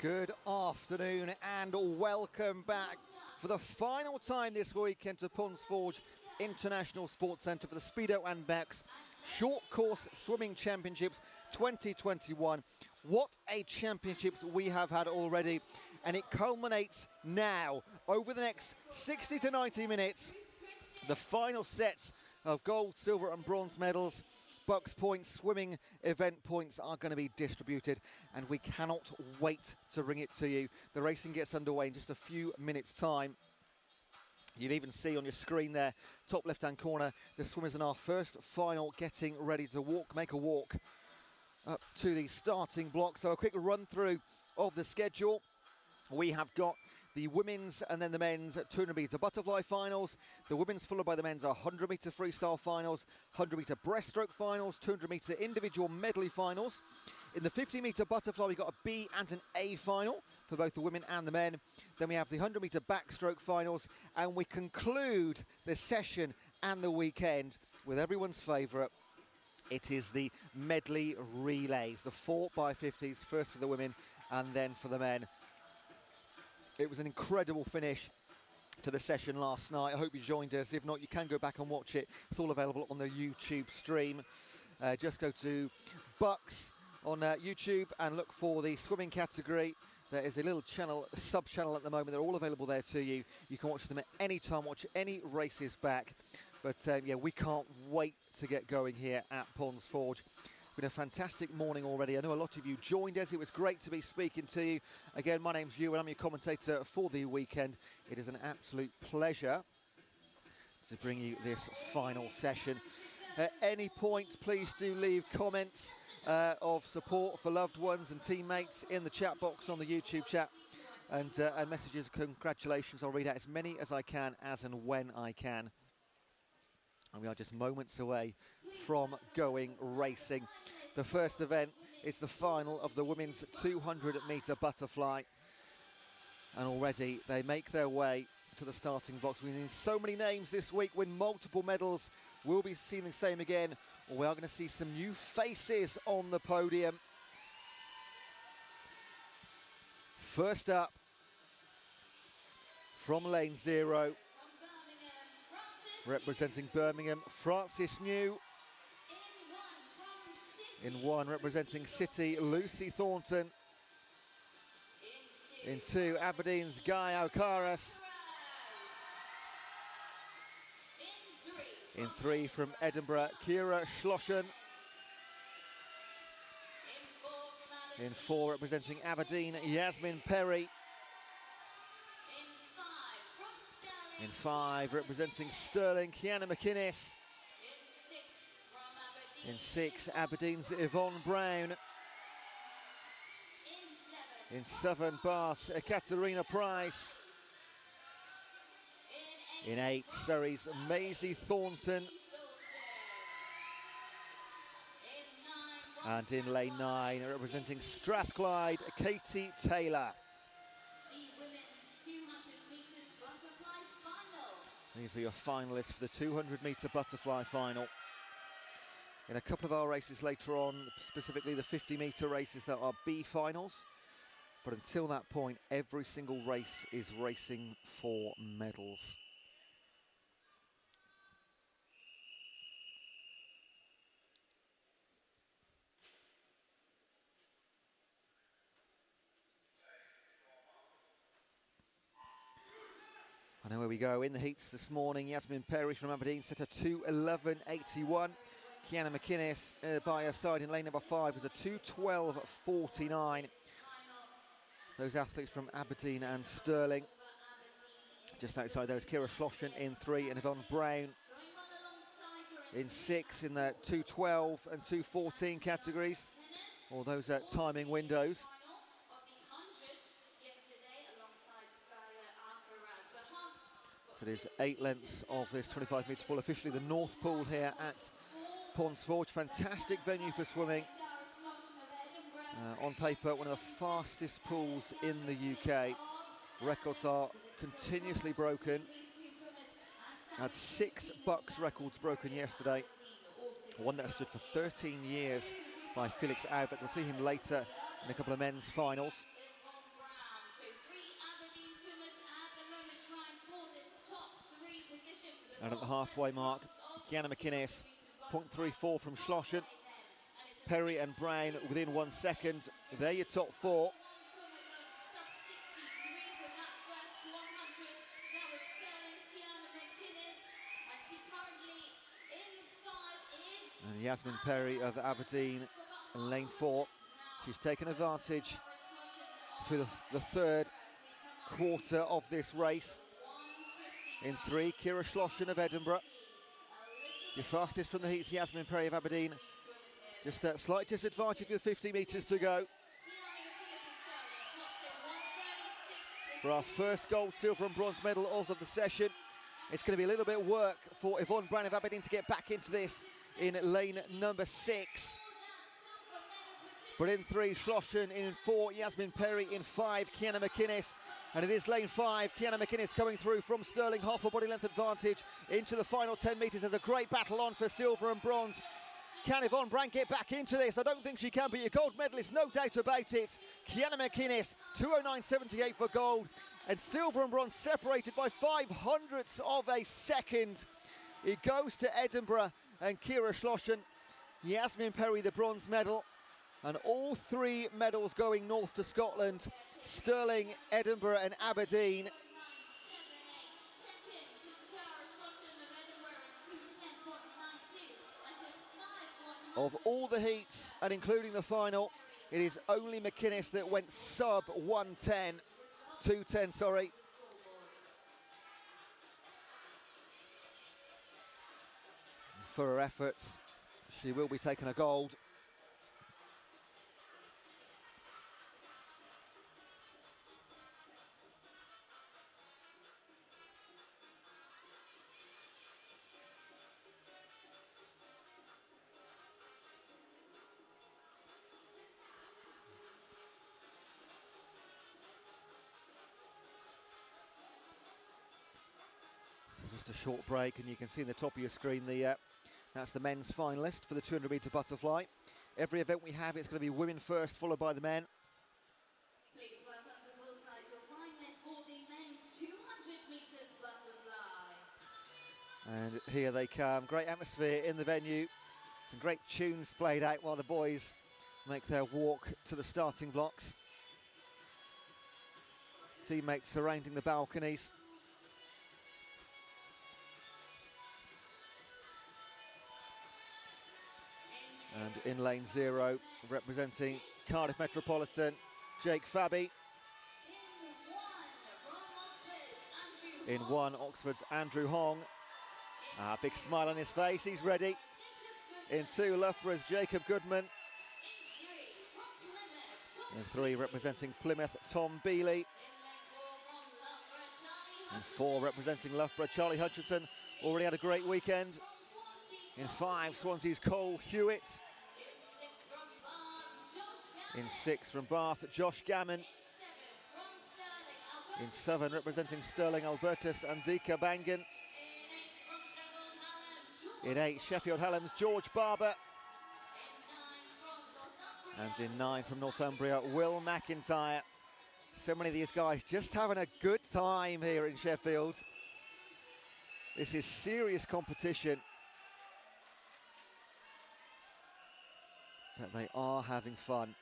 Good afternoon and welcome back for the final time this weekend to Ponsforge International Sports Centre for the Speedo and BUCS Short Course Swimming Championships 2021. What a championships we have had already, and it culminates now over the next 60 to 90 minutes. The final sets of gold, silver and bronze medals. BUCS points, swimming event points are going to be distributed, and we cannot wait to bring it to you. The racing gets underway in just a few minutes' time. You'll even see on your screen there, top left-hand corner, the swimmers in our first final getting ready to make a walk up to the starting block. So a quick run through of the schedule. We have got the women's and then the men's 200 metre butterfly finals. The women's followed by the men's 100 metre freestyle finals, 100 metre breaststroke finals, 200 metre individual medley finals. In the 50 metre butterfly, we've got a B and an A final for both the women and the men. Then we have the 100 metre backstroke finals, and we conclude the session and the weekend with everyone's favourite. It is the medley relays, the 4x50s, first for the women and then for the men. It was an incredible finish to the session last night. I hope you joined us. If not, you can go back and watch it. It's all available on the YouTube stream. Just go to BUCS on YouTube and look for the swimming category. There is a little channel, sub-channel at the moment. They're all available there to you. You can watch them at any time, watch any races back. But yeah, we can't wait to get going here at Ponsforge. It's been a fantastic morning already. I know a lot of you joined us. It was great to be speaking to you. Again, my name's Ewan. I'm your commentator for the weekend. It is an absolute pleasure to bring you this final session. At any point, please do leave comments of support for loved ones and teammates in the chat box on the YouTube chat, and messages of congratulations. I'll read out as many as I can, as and when I can. And we are just moments away from going racing. The first event is the final of the women's 200 metre butterfly. And already they make their way to the starting blocks. We've seen so many names this week win multiple medals. We'll be seeing the same again, or we are going to see some new faces on the podium. First up, from lane 0, representing Birmingham, Francis New. In 1, representing City, Lucy Thornton. In 2, Aberdeen's Guy Alcaraz. In 3, from Edinburgh, Kira Schlossen. In 4, representing Aberdeen, Yasmin Perry. In 5, representing Stirling, Kiana McInnes. In 6, Aberdeen's Yvonne Brown. In 7, Bath's Ekaterina Price. In 8, Surrey's Maisie Thornton. And in lane 9, representing Strathclyde, Katie Taylor. These are your finalists for the 200 metre butterfly final. In a couple of our races later on, specifically the 50 metre races, that are B finals. But until that point, every single race is racing for medals. I know where we go. In the heats this morning, Yasmin Perry from Aberdeen set a 2:11.81. Kiana McInnes by her side in lane number 5 was a 2:12.49. Those athletes from Aberdeen and Stirling. Just outside those, Kira Schlossen in 3 and Yvonne Brown in 6 in the 2:12 and 2:14 categories. All those timing windows. So there's 8 lengths of this 25 metre pool, officially the North Pool here at Ponsforge. Fantastic venue for swimming. On paper, one of the fastest pools in the UK. Records are continuously broken. Had 6 BUCS records broken yesterday. One that stood for 13 years by Felix Aubert. We'll see him later in a couple of men's finals. And at the halfway mark, Kiana McInnes, 0.34 from Schlossen. Perry and Brown within 1 second. They're your top four. And Yasmin Perry of Aberdeen in lane 4. She's taken advantage through the third quarter of this race. In 3, Kira Schlossen of Edinburgh. Your fastest from the heats, Yasmin Perry of Aberdeen. Just a slight disadvantage with 50 metres to go. For our first gold, silver and bronze medals of the session, it's going to be a little bit of work for Yvonne Brown of Aberdeen to get back into this in lane number 6. But in 3, Schlossen. In 4, Yasmin Perry. In 5, Kiana McInnes. And it is lane 5, Kiana McInnes coming through from Stirling, half a body length advantage into the final 10 metres. There's a great battle on for silver and bronze. Can Yvonne Brown get back into this? I don't think she can, but your gold medalist, no doubt about it. Kiana McInnes, 2:09.78 for gold. And silver and bronze separated by 0.05 of a second. It goes to Edinburgh and Kira Schlossen. Yasmin Perry, the bronze medal. And all 3 medals going north to Scotland. Stirling, Edinburgh and Aberdeen. Of all the heats, and including the final, it is only McInnes that went sub 1:10, 2:10, sorry. For her efforts, she will be taking a gold. Just a short break, and you can see in the top of your screen that's the men's finalist for the 200 metre butterfly. Every event we have, it's going to be women first, followed by the men. Please welcome to poolside your finalist for the men's 200 metres butterfly. And here they come. Great atmosphere in the venue. Some great tunes played out while the boys make their walk to the starting blocks. Teammates surrounding the balconies. And in lane 0, representing Cardiff Metropolitan, Jake Fabi. In 1, Oxford's Andrew Hong. Big smile on his face, he's ready. In 2, Loughborough's Jacob Goodman. In 3, representing Plymouth, Tom Bealey. In 4, representing Loughborough, Charlie Hutchinson. Already had a great weekend. In 5, Swansea's Cole Hewitt. In 6, from Bath, Josh Gammon. In 7, representing Stirling, Albertus Andika Bangan. In 8, Sheffield Hallam's George Barber. And in 9, from Northumbria, Will McIntyre. So many of these guys just having a good time here in Sheffield. This is serious competition. But they are having fun.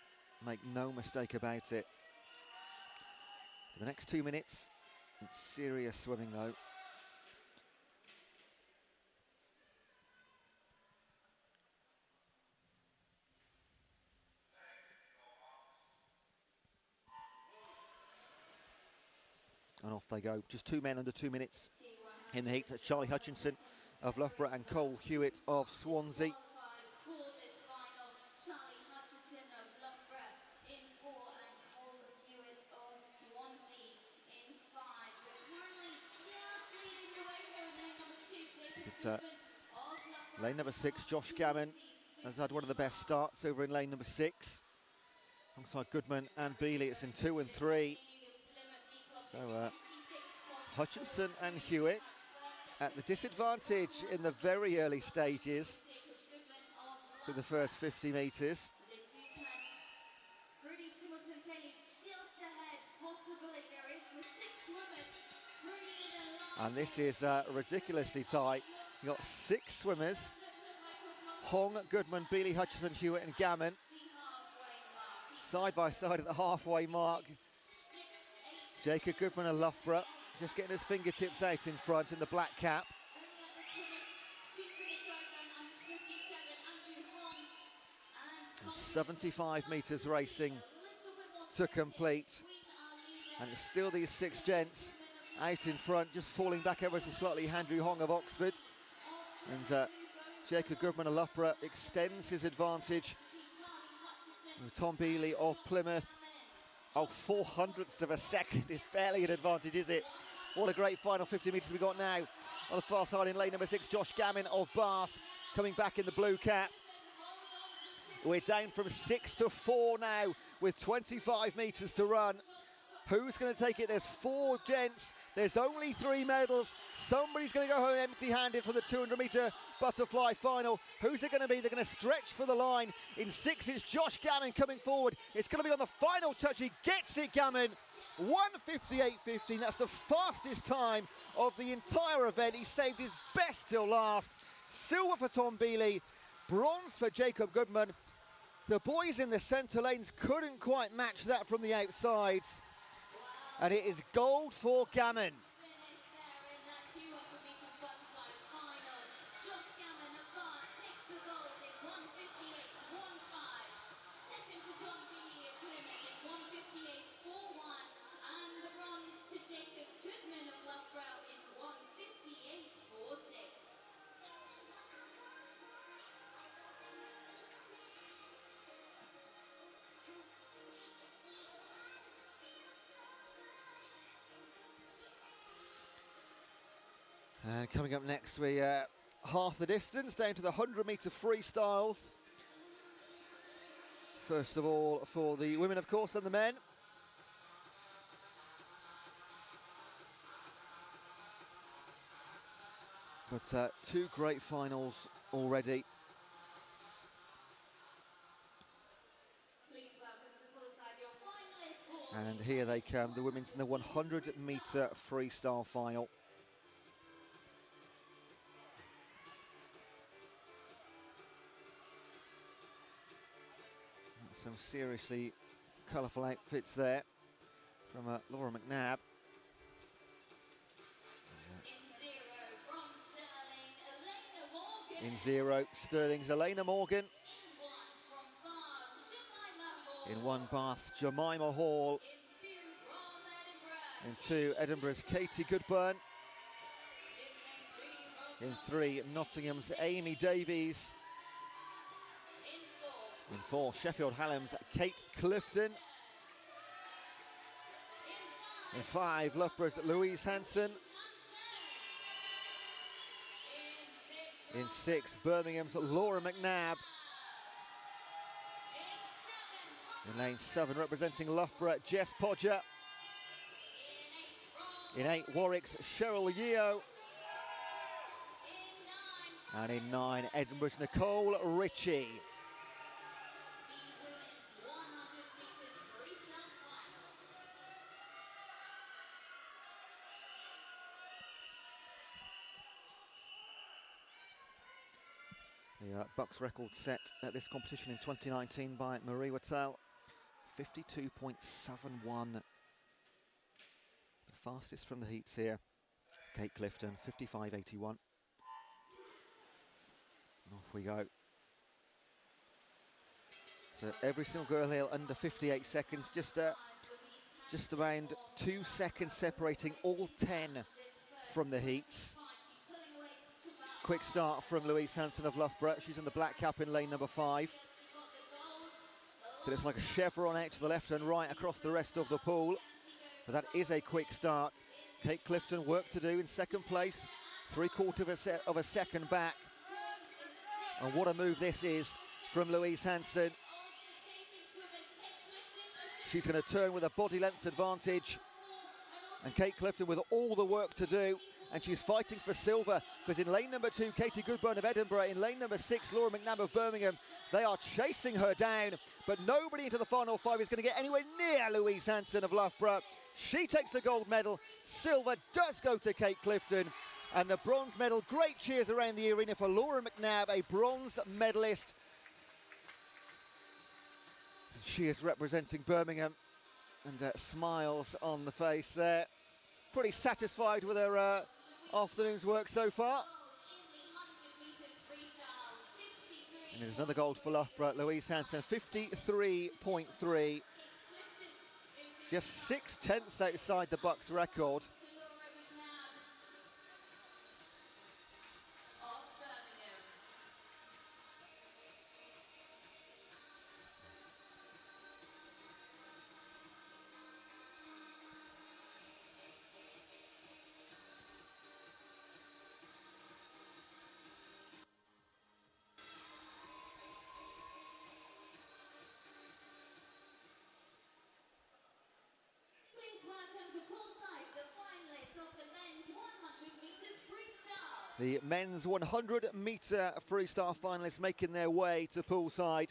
Make no mistake about it. For the next 2 minutes, it's serious swimming though. And off they go. Just 2 men under 2 minutes in the heat. Charlie Hutchinson of Loughborough and Cole Hewitt of Swansea. Lane number 6, Josh Gammon has had one of the best starts over in lane number 6. Alongside Goodman and Bealey, it's in 2 and 3. So Hutchinson and Hewitt at the disadvantage in the very early stages through the first 50 metres. And this is ridiculously tight. You've got 6 swimmers. Hong, Goodman, Bealey, Hutchison, Hewitt and Gammon. Side by side at the halfway mark. Jacob Goodman of Loughborough just getting his fingertips out in front in the black cap. 75 metres racing to complete. And it's still these 6 gents out in front, just falling back ever so slightly. Andrew Hong of Oxford. And Jacob Goodman of Loughborough extends his advantage. And Tom Bealey of Plymouth. Oh, 400ths of a second is barely an advantage, is it? What a great final 50 metres we got now. On the far side in lane number 6, Josh Gammon of Bath coming back in the blue cap. We're down from 6 to 4 now with 25 metres to run. Who's going to take it? There's 4 gents. There's only 3 medals. Somebody's going to go home empty-handed from the 200-metre butterfly final. Who's it going to be? They're going to stretch for the line. In 6 is Josh Gammon coming forward. It's going to be on the final touch. He gets it, Gammon. 1:58.15. That's the fastest time of the entire event. He saved his best till last. Silver for Tom Bealey. Bronze for Jacob Goodman. The boys in the centre lanes couldn't quite match that from the outsides. And it is gold for Gammon. And coming up next, we half the distance down to the 100-metre freestyles. First of all, for the women, of course, and the men. But 2 great finals already. And here they come, the women's in the 100-metre freestyle final. Some seriously colourful outfits there from Laura McNabb. In 0, Stirling's Elena Morgan. In 1, Bath's Jemima Hall. In 2, Edinburgh's Katie Goodburn. In 3, Nottingham's Amy Davies. In 4, Sheffield Hallam's Kate Clifton. In 5, Loughborough's Louise Hanson. In 6, Birmingham's Laura McNabb. In lane 7, representing Loughborough, Jess Podger. In 8, Warwick's Cheryl Yeo. And in 9, Edinburgh's Nicole Ritchie. The BUCS record set at this competition in 2019 by Marie Wattel, 52.71. The fastest from the heats here. Kate Clifton, 55.81. Off we go. So every single girl here under 58 seconds, just around 2 seconds separating all 10 from the heats. Quick start from Louise Hanson of Loughborough. She's in the black cap in lane number 5. But it's like a chevron out to the left and right across the rest of the pool. But that is a quick start. Kate Clifton, work to do in second place. 3/4 of a second back. And what a move this is from Louise Hanson. She's going to turn with a body length advantage. And Kate Clifton with all the work to do. and she's fighting for silver, because in lane number 2, Katie Goodburn of Edinburgh, in lane number 6, Laura McNabb of Birmingham, they are chasing her down, but nobody into the final 5 is going to get anywhere near Louise Hanson of Loughborough. She takes the gold medal, silver does go to Kate Clifton, and the bronze medal, great cheers around the arena for Laura McNabb, a bronze medalist. She is representing Birmingham, and smiles on the face there. Pretty satisfied with her afternoon's work so far. And there's another gold for Loughborough, Louise Hanson, 53.3. Just 6/10 outside the BUCS record. The men's 100-metre freestyle finalists making their way to poolside.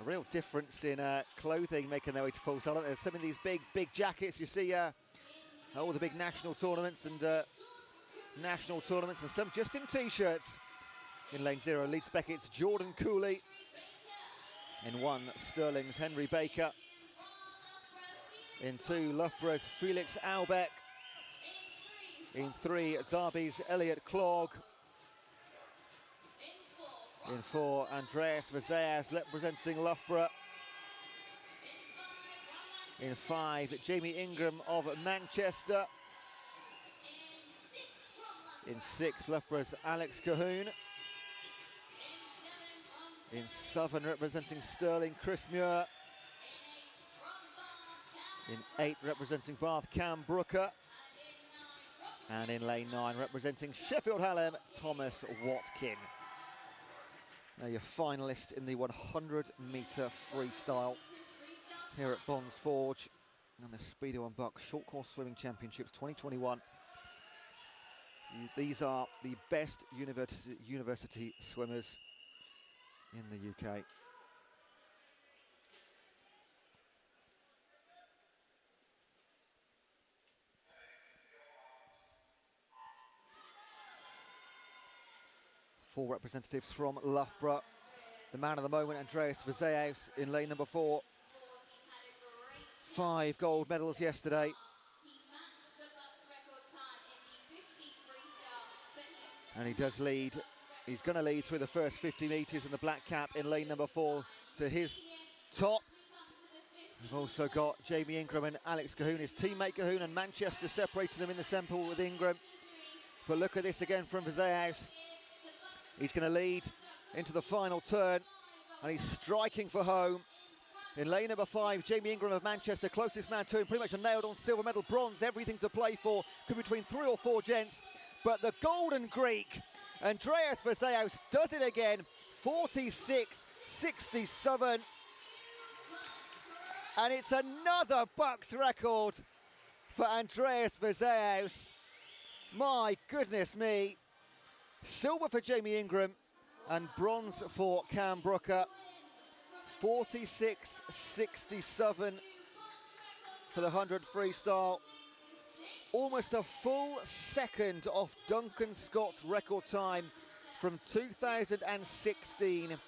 A real difference in clothing making their way to poolside. There's some of these big jackets you see, all the big national tournaments, and some just in t-shirts. In lane 0, Leeds Beckett's Jordan Cooley. In 1, Stirling's Henry Baker. In 2, Loughborough's Felix Albeck. In 3, Derby's Elliot Clogg. In 4, Andreas Vazeas representing Loughborough. In 5, Jamie Ingram of Manchester. In 6, Loughborough's Alex Cahoon. In 7, representing Stirling, Chris Muir. In 8, representing Bath, Cam Brooker. And in lane 9, representing Sheffield Hallam, Thomas Watkin. Now your finalist in the 100-metre freestyle here at Bonds Forge and the Speedo and BUCS Short Course Swimming Championships 2021. These are the best university swimmers in the UK. Four representatives from Loughborough. The man of the moment, Andreas Vazeas, in lane number 4. 5 gold medals yesterday. And he does lead. He's going to lead through the first 50 metres in the black cap in lane number 4 to his top. We've also got Jamie Ingram and Alex Cahoon, his teammate Cahoon, and Manchester separating them in the centre with Ingram. But look at this again from Vazeas. He's going to lead into the final turn, and he's striking for home. In lane number 5, Jamie Ingram of Manchester, closest man to him, pretty much a nailed-on silver medal, bronze, everything to play for. Could be between 3 or 4 gents. But the Golden Greek, Andreas Vazeas, does it again, 46.67. And it's another BUCS record for Andreas Vazeas. My goodness me. Silver for Jamie Ingram and bronze for Cam Brooker. 46.67 for the 100 freestyle. Almost a full second off Duncan Scott's record time from 2016.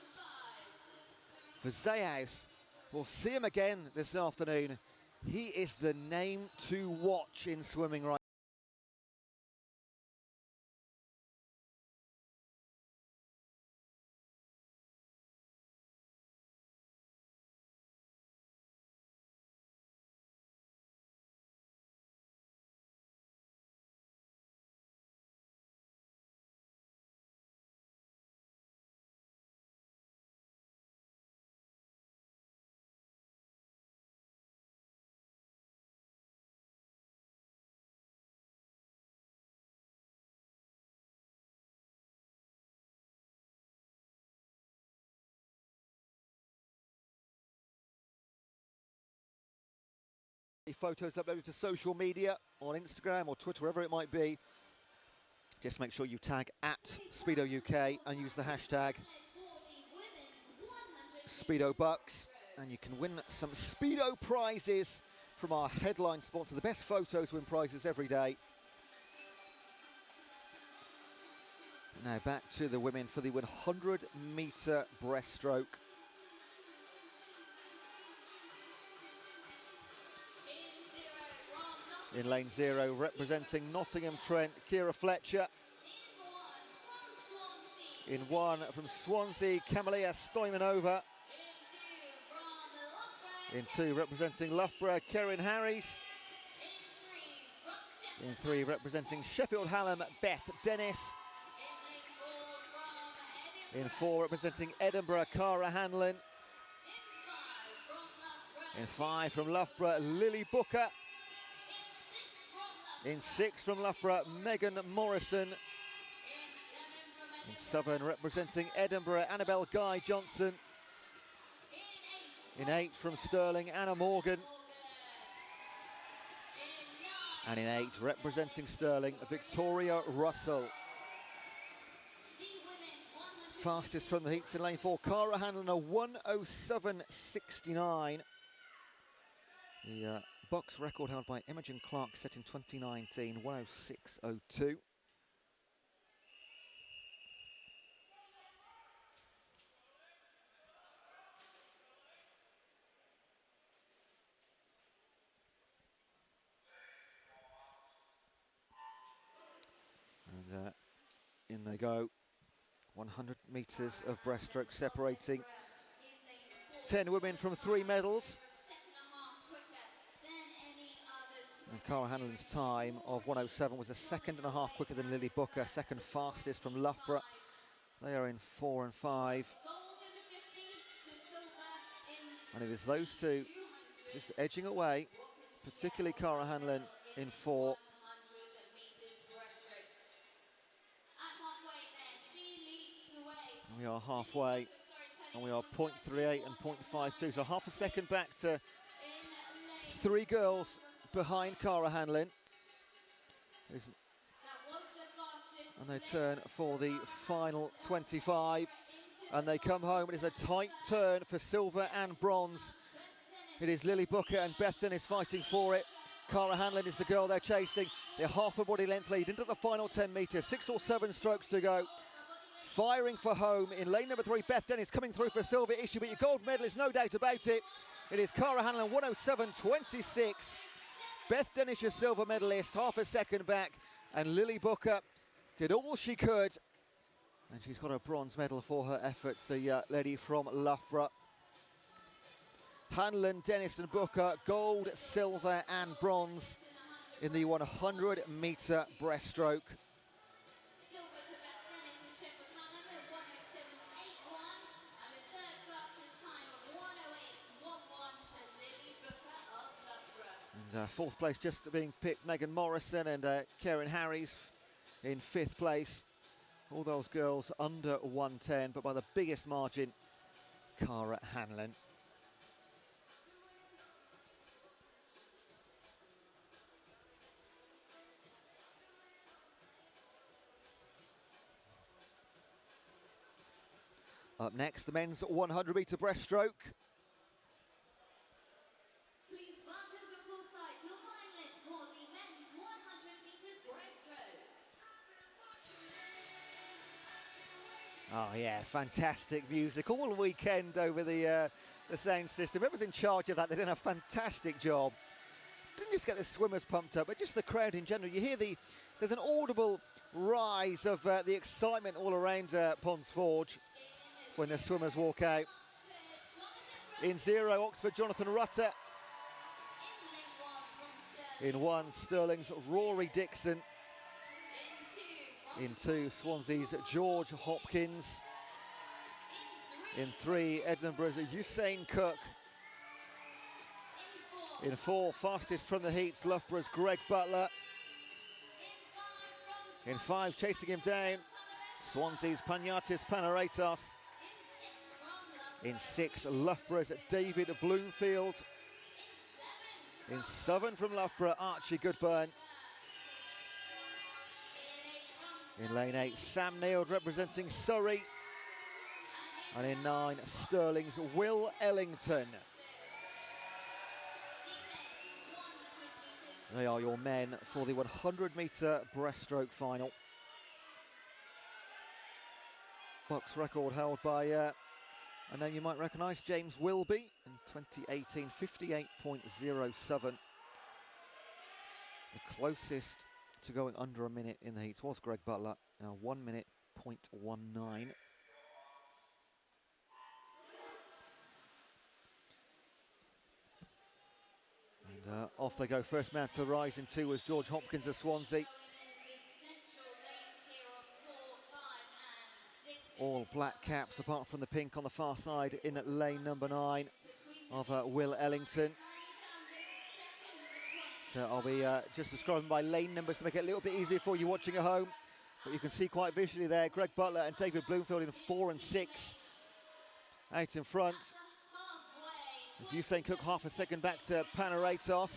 Vazeas, we'll see him again this afternoon. He is the name to watch in swimming right now. photos uploaded to social media on Instagram or Twitter, wherever it might be, just make sure you tag at Speedo UK and use the hashtag Speedo BUCS, and you can win some Speedo prizes from our headline sponsor. The best photos win prizes every day. Now back to the women for the 100-metre breaststroke. In lane 0, representing Nottingham Trent, Ciara Fletcher. In 1 from Swansea, Camelia Stoimanova. In 2, representing Loughborough, Karen Harries. In 3, representing Sheffield Hallam, Beth Dennis. In 4, representing Edinburgh, Cara Hanlon. In 5, from Loughborough, Lily Booker. In 6, from Loughborough, Megan Morrison. In 7, representing Edinburgh, Annabelle Guy Johnson. In 8, from Stirling, Anna Morgan. And in 8, representing Stirling, Victoria Russell. Fastest from the heats in lane 4, Cara Hanlon, a 1:07.69. The BUCS record held by Imogen Clark, set in 2019, 1:06.02. And in they go. 100 metres of breaststroke separating 10 women from 3 medals. And Cara Hanlon's time of 1:07 was a second and a half quicker than Lily Booker, second fastest from Loughborough. They are in 4 and 5. And it is those two just edging away, particularly Cara Hanlon in 4. We are halfway, and we are 0.38 and 0.52, so half a second back to 3 girls behind Cara Hanlon. And they turn for the final 25, and they come home. It is a tight turn for silver and bronze. It is Lily Booker and Beth Dennis fighting for it. Cara Hanlon is the girl they're chasing. They're half a body length lead into the final 10 metres, 6 or 7 strokes to go. Firing for home in lane number 3, Beth Dennis coming through for silver issue, but your gold medalist, no doubt about it. It is Cara Hanlon, 1:07.26. Beth Dennis, your silver medalist, half a second back, and Lily Booker did all she could, and she's got a bronze medal for her efforts, the lady from Loughborough. Hanlon, Dennis and Booker, gold, silver and bronze in the 100-metre breaststroke. And 4th place just being picked, Megan Morrison and Karen Harries in 5th place. All those girls under 1:10, but by the biggest margin, Cara Hanlon. Up next, the men's 100-metre breaststroke. Please welcome to poolside your finalists for the men's 100 metres breaststroke. Oh yeah, fantastic music all weekend over the sound system. Whoever's in charge of that, they're doing a fantastic job. Didn't just get the swimmers pumped up, but just the crowd in general. You hear there's an audible rise of the excitement all around Ponds Forge when the swimmers walk out. In 0, Oxford, Jonathan Rutter. In 1, Stirling's Rory Dixon. In 2, Swansea's George Hopkins. In 3, Edinburgh's Usain Cook. In 4, fastest from the heats, Loughborough's Greg Butler. In 5, chasing him down, Swansea's Panayotis Panaraitos. In 6, Loughborough's David Bloomfield. In 7 from Loughborough, Archie Goodburn. In lane 8, Sam Neild representing Surrey. And in 9, Stirling's Will Ellington. They are your men for the 100-metre breaststroke final. BUCS record held by a name you might recognise, James Wilby, in 2018, 58.07. The closest to going under a minute in the heats was Greg Butler, now 1 minute, 0.19. And off they go. First man to rise in 2 was George Hopkins of Swansea. All black caps apart from the pink on the far side in lane number 9 of Will Ellington. So I'll be just describing by lane numbers to make it a little bit easier for you watching at home. But you can see quite visually there, Greg Butler and David Bloomfield in 4 and 6. Out in front. As Usain Cook half a second back to Panaratos.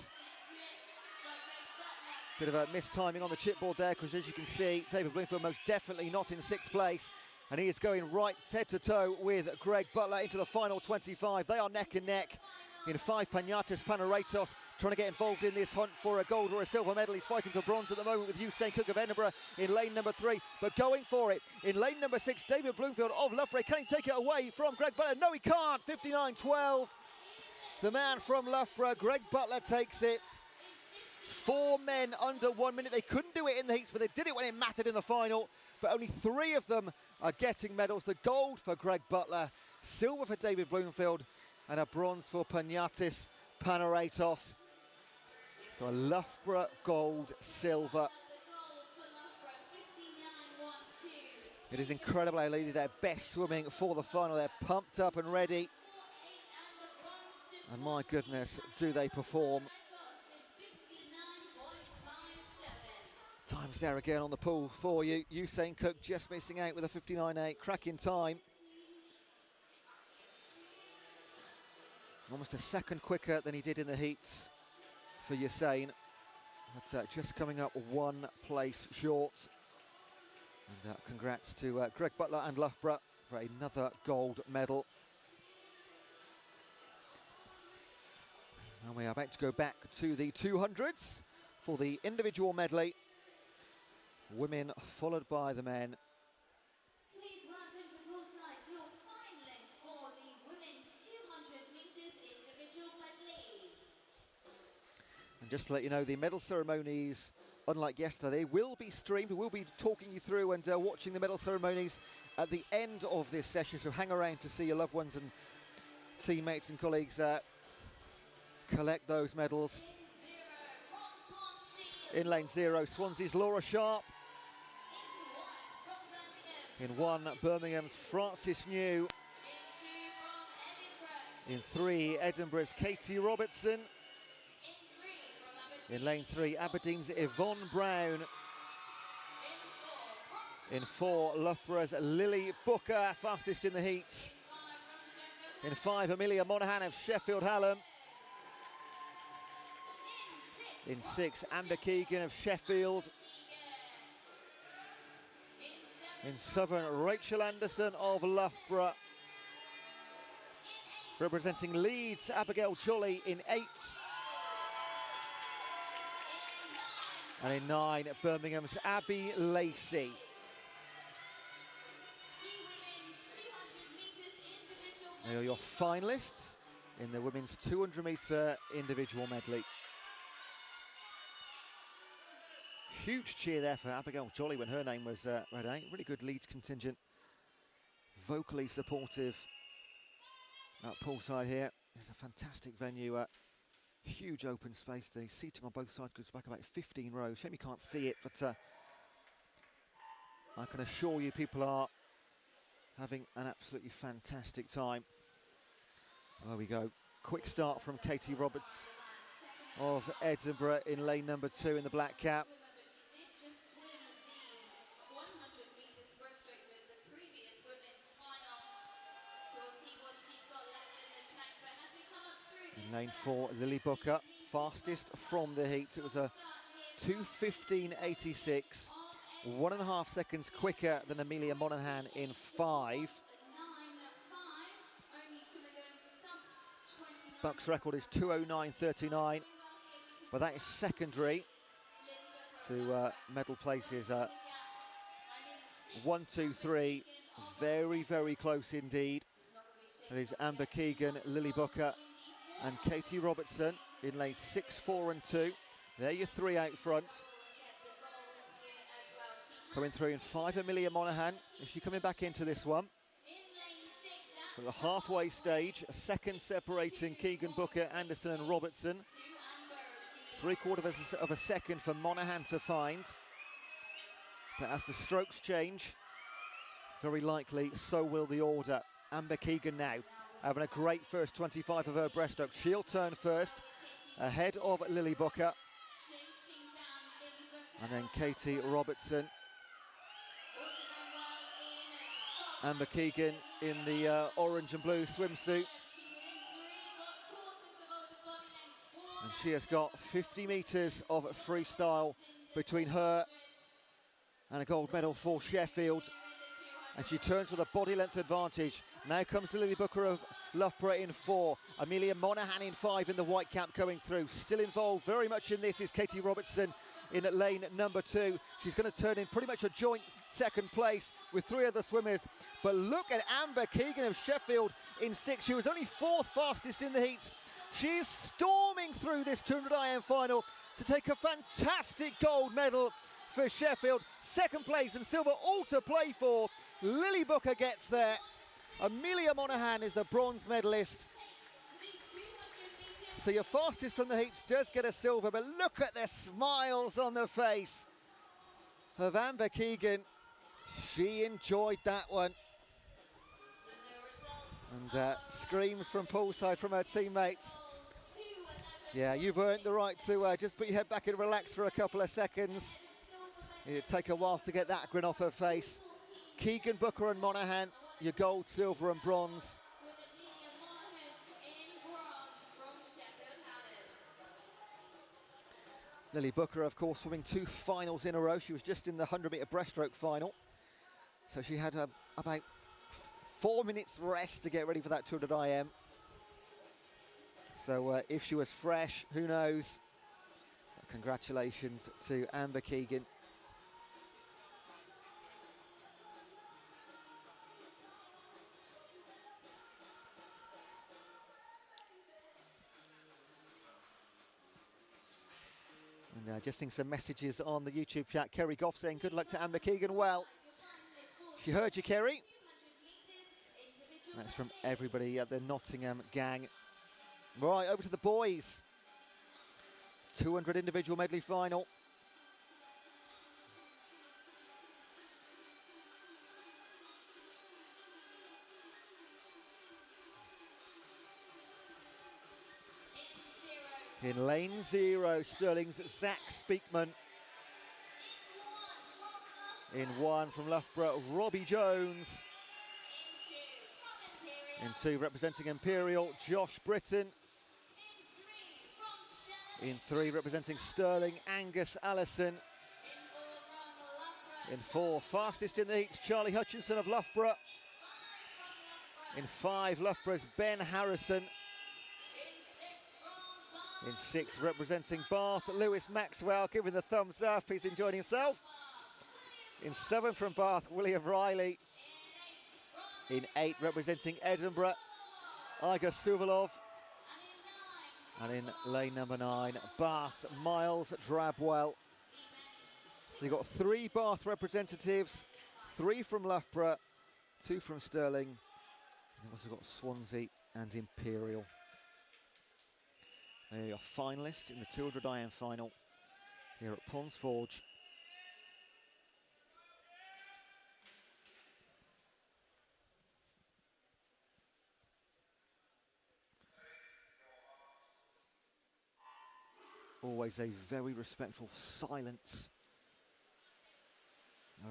Bit of a mistiming on the chipboard there, because as you can see, David Bloomfield most definitely not in 6th place. And he is going right head to toe with Greg Butler into the final 25. They are neck and neck. In 5, Panayatis Panaratos trying to get involved in this hunt for a gold or a silver medal. He's fighting for bronze at the moment with Usain Cook of Edinburgh in lane number 3, but going for it. In lane number 6, David Bloomfield of Loughborough. Can he take it away from Greg Butler? No, he can't. 59.12. The man from Loughborough, Greg Butler, takes it. 4 men under 1 minute. They couldn't do it in the heats, but they did it when it mattered in the final. But only 3 of them are getting medals. The gold for Greg Butler, silver for David Bloomfield, and a bronze for Panayatis Panaratos. So a Loughborough gold, silver. It is incredible how lady their best swimming for the final. They're pumped up and ready. And my goodness, do they perform. Times there again on the pool for you. Usain Cook just missing out with a 59.8, cracking time. Almost a second quicker than he did in the heats for Usain. But just coming up 1 place short. And congrats to Greg Butler and Loughborough for another gold medal. And we are about to go back to the 200s for the individual medley. Women followed by the men. Please welcome to poolside your finalists for the women's 200 metres individual medley. And just to let you know, the medal ceremonies, unlike yesterday, will be streamed. We'll be talking you through and watching the medal ceremonies at the end of this session. So hang around to see your loved ones and teammates and colleagues collect those medals. In lane 0, Swansea's Laura Sharp. In 1, Birmingham's Frances New. In 3, Edinburgh's Katie Robertson. In lane 3, Aberdeen's Yvonne Brown. In 4, Loughborough's Lily Booker, fastest in the heats. In 5, Amelia Monaghan of Sheffield Hallam. In 6, Amber Keegan of Sheffield. In 7, Rachel Anderson of Loughborough. Representing Leeds, Abigail Jolly in 8. And in 9, Birmingham's Abby Lacey. They are your finalists in the women's 200-metre individual medley. Huge cheer there for Abigail Jolly when her name was read out. Really good Leeds contingent. Vocally supportive at poolside here. It's a fantastic venue. Huge open space. The seating on both sides goes back about 15 rows. Shame you can't see it, but I can assure you people are having an absolutely fantastic time. There we go. Quick start from Katie Roberts of Edinburgh in lane number 2 in the black cap. In lane 4, Lily Booker, fastest from the heats. It was a 2:15.86, 1.5 seconds quicker than Amelia Monaghan in 5. BUCS record is 2:09.39, but that is secondary to medal places 1, 2, 3. Very, very close indeed. It is Amber Keegan, Lily Booker and Katie Robertson in lanes 6, 4 and 2. They're your 3 out front. Coming through in 5, Amelia Monaghan. Is she coming back into this one? From the halfway stage, a second separating Keegan, Booker, Anderson and Robertson. 3/4 of a second for Monaghan to find. But as the strokes change, very likely so will the order. Amber Keegan now having a great first 25 of her breaststroke. She'll turn first, ahead of Lily Booker. And then Katie Robertson. Amber Keegan in the orange and blue swimsuit. And she has got 50 metres of freestyle between her and a gold medal for Sheffield. And she turns with a body length advantage. Now comes Lily Booker of Loughborough in 4. Amelia Monaghan in 5 in the white cap going through. Still involved very much in this is Katie Robertson in lane number 2. She's going to turn in pretty much a joint second place with 3 other swimmers. But look at Amber Keegan of Sheffield in 6. She was only 4th fastest in the heats. She is storming through this 200 IM final to take a fantastic gold medal for Sheffield. 2nd place and silver all to play for. Lily Booker gets there. Amelia Monaghan is the bronze medalist. So your fastest from the heats does get a silver, but look at the smiles on the face of Amber Keegan. She enjoyed that one. And screams from poolside from her teammates. Yeah, you've earned the right to just put your head back and relax for a couple of seconds. It'd take a while to get that grin off her face. Keegan, Booker and Monaghan, your gold, silver and bronze. Lily Booker, of course, swimming 2 finals in a row. She was just in the 100-metre breaststroke final. So she had about 4 minutes rest to get ready for that 200 IM. So if she was fresh, who knows? But congratulations to Amber Keegan. And just seeing some messages on the YouTube chat. Kerry Goff saying good luck to Amber Keegan. Well, she heard you, Kerry. That's from everybody at the Nottingham gang. Right, over to the boys. 200 individual medley final. In lane 0, Stirling's Zach Speakman. In 1 from Loughborough, Robbie Jones. In 2, representing Imperial, Josh Britton. In 3, representing Stirling, Angus Allison. In 4, fastest in the heats, Charlie Hutchinson of Loughborough. In 5, Loughborough's Ben Harrison. In 6, representing Bath, Lewis Maxwell, giving the thumbs up, he's enjoying himself. In 7 from Bath, William Riley. In 8, representing Edinburgh, Iga Suvalov. And in lane number 9, Bath, Miles Drabwell. So you've got 3 Bath representatives, 3 from Loughborough, 2 from Stirling. You've also got Swansea and Imperial. There you are, finalists in the 200 IM final here at Ponds Forge. Always a very respectful silence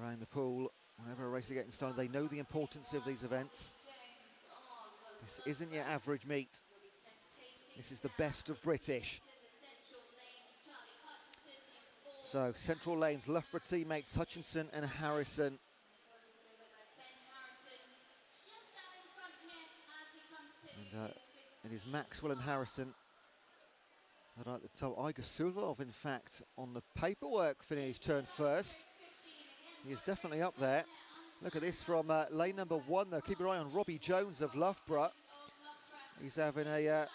around the pool whenever a race is getting started. They know the importance of these events. This isn't your average meet. This is the best of British. So central lanes, Loughborough teammates Hutchinson and Harrison. And it is Maxwell and Harrison that are at the top. Iga Sulov, in fact, on the paperwork finished turn first. He is definitely up there. Look at this from lane number 1 though. Keep your eye on Robbie Jones of Loughborough. He's having a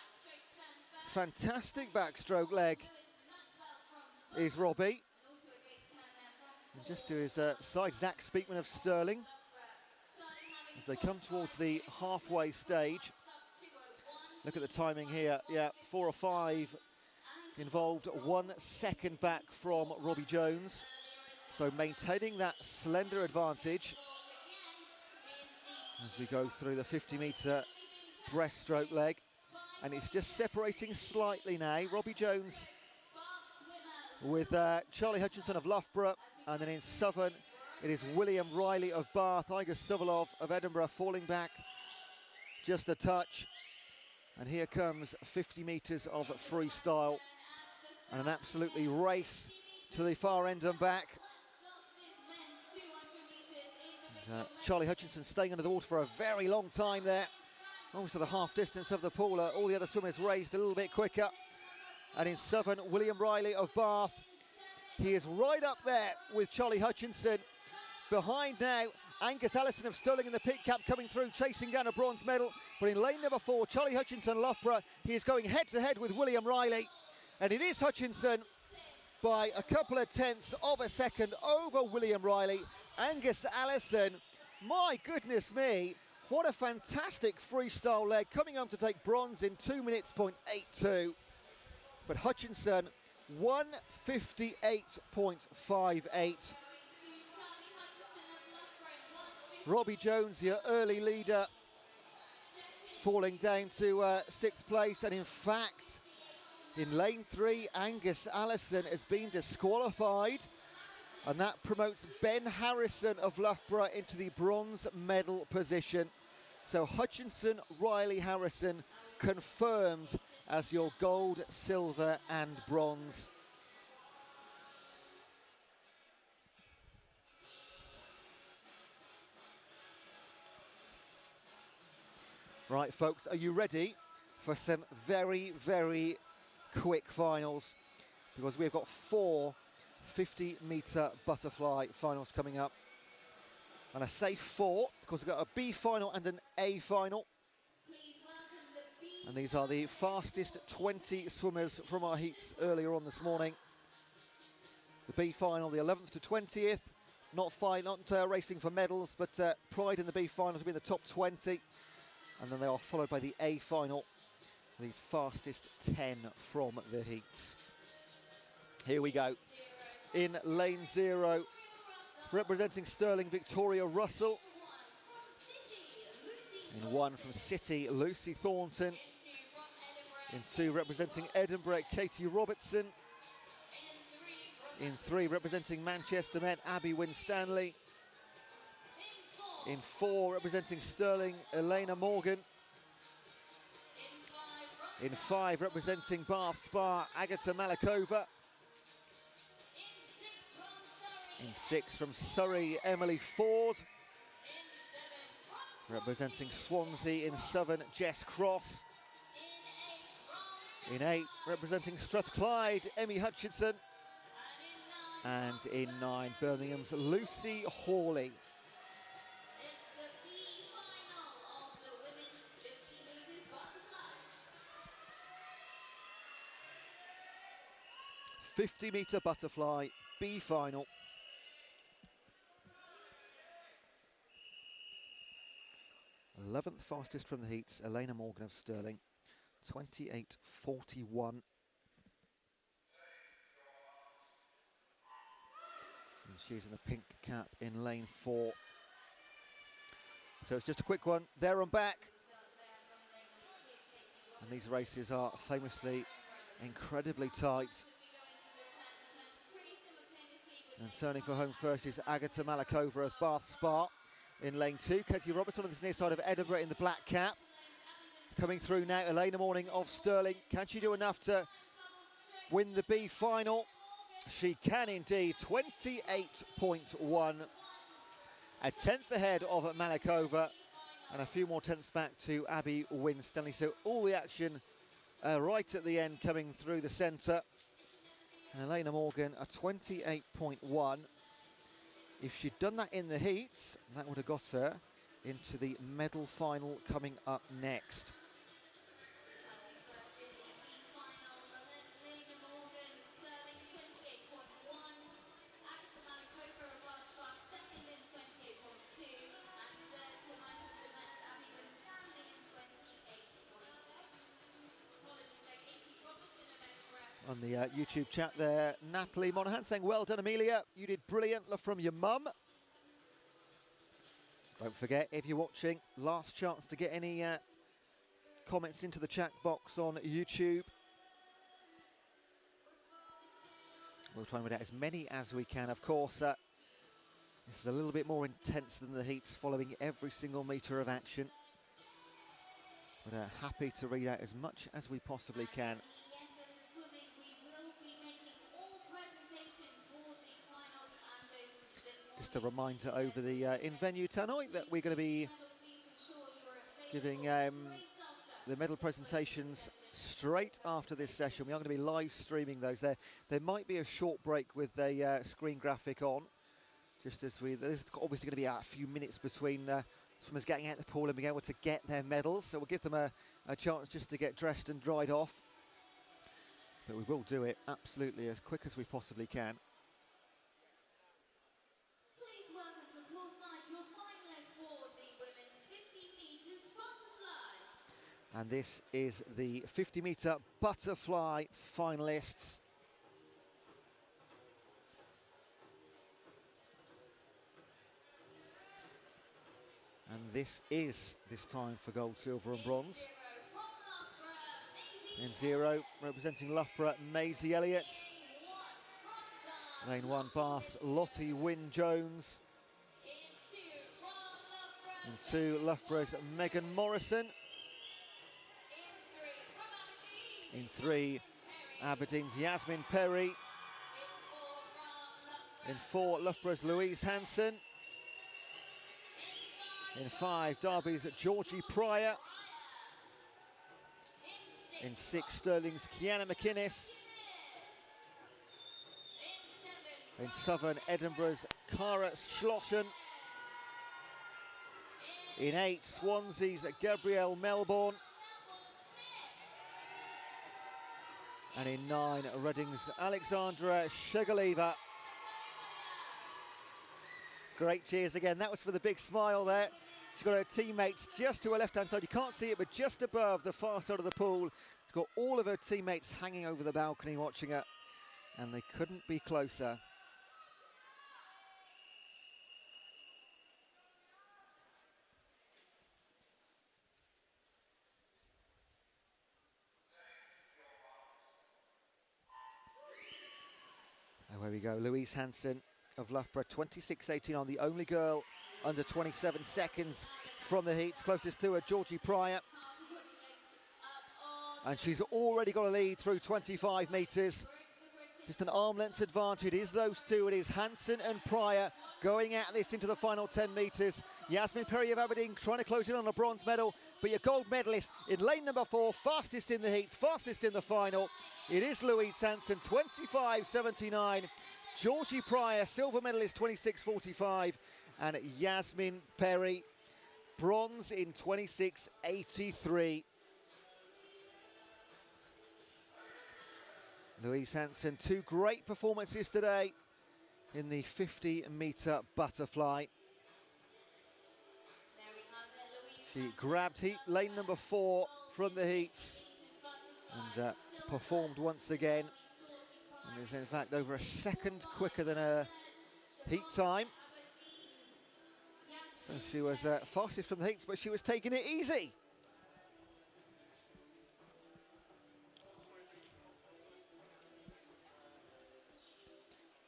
fantastic backstroke leg, is Robbie. And just to his side, Zach Speakman of Stirling. As they come towards the halfway stage. Look at the timing here. Yeah, 4 or 5 involved, 1 second back from Robbie Jones. So maintaining that slender advantage as we go through the 50-metre breaststroke leg. And it's just separating slightly now. Robbie Jones with Charlie Hutchinson of Loughborough, and then in Southern it is William Riley of Bath. Iga Sulov of Edinburgh falling back just a touch. And here comes 50 metres of freestyle and an absolutely race to the far end and back. And, Charlie Hutchinson staying under the water for a very long time there, almost to the half distance of the pool. All the other swimmers raised a little bit quicker. And in Southern, William Riley of Bath, he is right up there with Charlie Hutchinson. Behind now, Angus Allison of Stirling in the pit cap coming through, chasing down a bronze medal. But in lane number 4, Charlie Hutchinson, Loughborough, he is going head-to-head with William Riley. And it is Hutchinson by a couple of tenths of a second over William Riley. Angus Allison, my goodness me, what a fantastic freestyle leg, coming home to take bronze in 2 minutes, .82. But Hutchinson, 1:58.58. Robbie Jones, your early leader, falling down to 6th place. And in fact, in lane 3, Angus Allison has been disqualified. And that promotes Ben Harrison of Loughborough into the bronze medal position. So Hutchinson, Riley, Harrison confirmed as your gold, silver and bronze. Right, folks, are you ready for some very, very quick finals? Because we've got 4 50-metre butterfly finals coming up. And I say 4 because we've got a B final and an A final. And these are the fastest 20 swimmers from our heats earlier on this morning. The B final, the 11th to 20th. Not racing for medals, but pride in the B final to be in the top 20. And then they are followed by the A final, these fastest 10 from the heats. Here we go. In lane 0, representing Stirling, Victoria Russell. In 1 from City, Lucy Thornton. In 2, representing Edinburgh, Katie Robertson. In 3, representing Manchester Met, Abby Winstanley. In 4, representing Stirling, Elena Morgan. In 5, representing Bath Spa, Agata Malakova. In 6, from Surrey, Emily Ford. Representing Swansea in Southern, Jess Cross. In 8, representing Strathclyde, Emmy Hutchinson. And in 9, Birmingham's Lucy Hawley. 50-metre butterfly, B final. '11th fastest from the heats, Elena Morgan of Stirling, 28.41. And she's in the pink cap in lane 4. So it's just a quick one, there and back. And these races are famously incredibly tight. And turning for home first is Agata Malakova of Bath Spa. In lane 2, Katie Robertson on this near side of Edinburgh in the black cap. Coming through now, Elena Morning of Stirling. Can she do enough to win the B final? she can indeed. 28.1. A tenth ahead of Malikova and a few more tenths back to Abby Winstanley. So all the action right at the end coming through the centre. And Elena Morgan, a 28.1. If she'd done that in the heats, that would have got her into the medal final coming up next. On the YouTube chat there, Natalie Monaghan saying, well done, Amelia. You did brilliant from your mum. Don't forget, if you're watching, last chance to get any comments into the chat box on YouTube. We'll try and read out as many as we can. Of course, this is a little bit more intense than the heats, following every single metre of action. But happy to read out as much as we possibly can. Just a reminder over the in-venue tonight that we're going to be giving the medal presentations straight after this session. We are going to be live streaming those. There might be a short break with the screen graphic on, just as there's obviously going to be a few minutes between swimmers getting out the pool and being able to get their medals. So we'll give them a chance just to get dressed and dried off. But we will do it absolutely as quick as we possibly can. And this is the 50-metre butterfly finalists. And this is this time for gold, silver and bronze. In 0, representing Loughborough, Maisie Elliott. Lane 1, Bath, Lottie Wynne-Jones. In 2, Loughborough's Megan Morrison. In 3, Aberdeen's Yasmin Perry. In 4, Loughborough's Louise Hanson. In 5, Derby's Georgie Pryor. In 6, Stirling's Kiana McInnes. In 7, Edinburgh's Cara Schlossen. In 8, Swansea's Gabrielle Melbourne. And in 9, Reading's Alexandra Shegaleva. Great cheers again. That was for the big smile there. She's got her teammates just to her left-hand side. You can't see it, but just above the far side of the pool. She's got all of her teammates hanging over the balcony watching her, and they couldn't be closer. There we go, Louise Hanson of Loughborough, 26.18 on, the only girl under 27 seconds from the heats. Closest to her, Georgie Pryor. And she's already got a lead through 25 metres. Just an arm length advantage. It is those two. It is Hanson and Pryor going at this into the final 10 metres. Yasmin Perry of Aberdeen trying to close in on a bronze medal. But your gold medalist in lane number 4, fastest in the heats, fastest in the final. It is Louise Hanson, 25.79. Georgie Pryor, silver medalist, 26.45. And Yasmin Perry, bronze in 26.83. Louise Hanson, 2 great performances today in the 50-metre butterfly. She grabbed lane number 4 from the heats and performed once again. And is in fact over a second quicker than her heat time. So she was fastest from the heats, but she was taking it easy.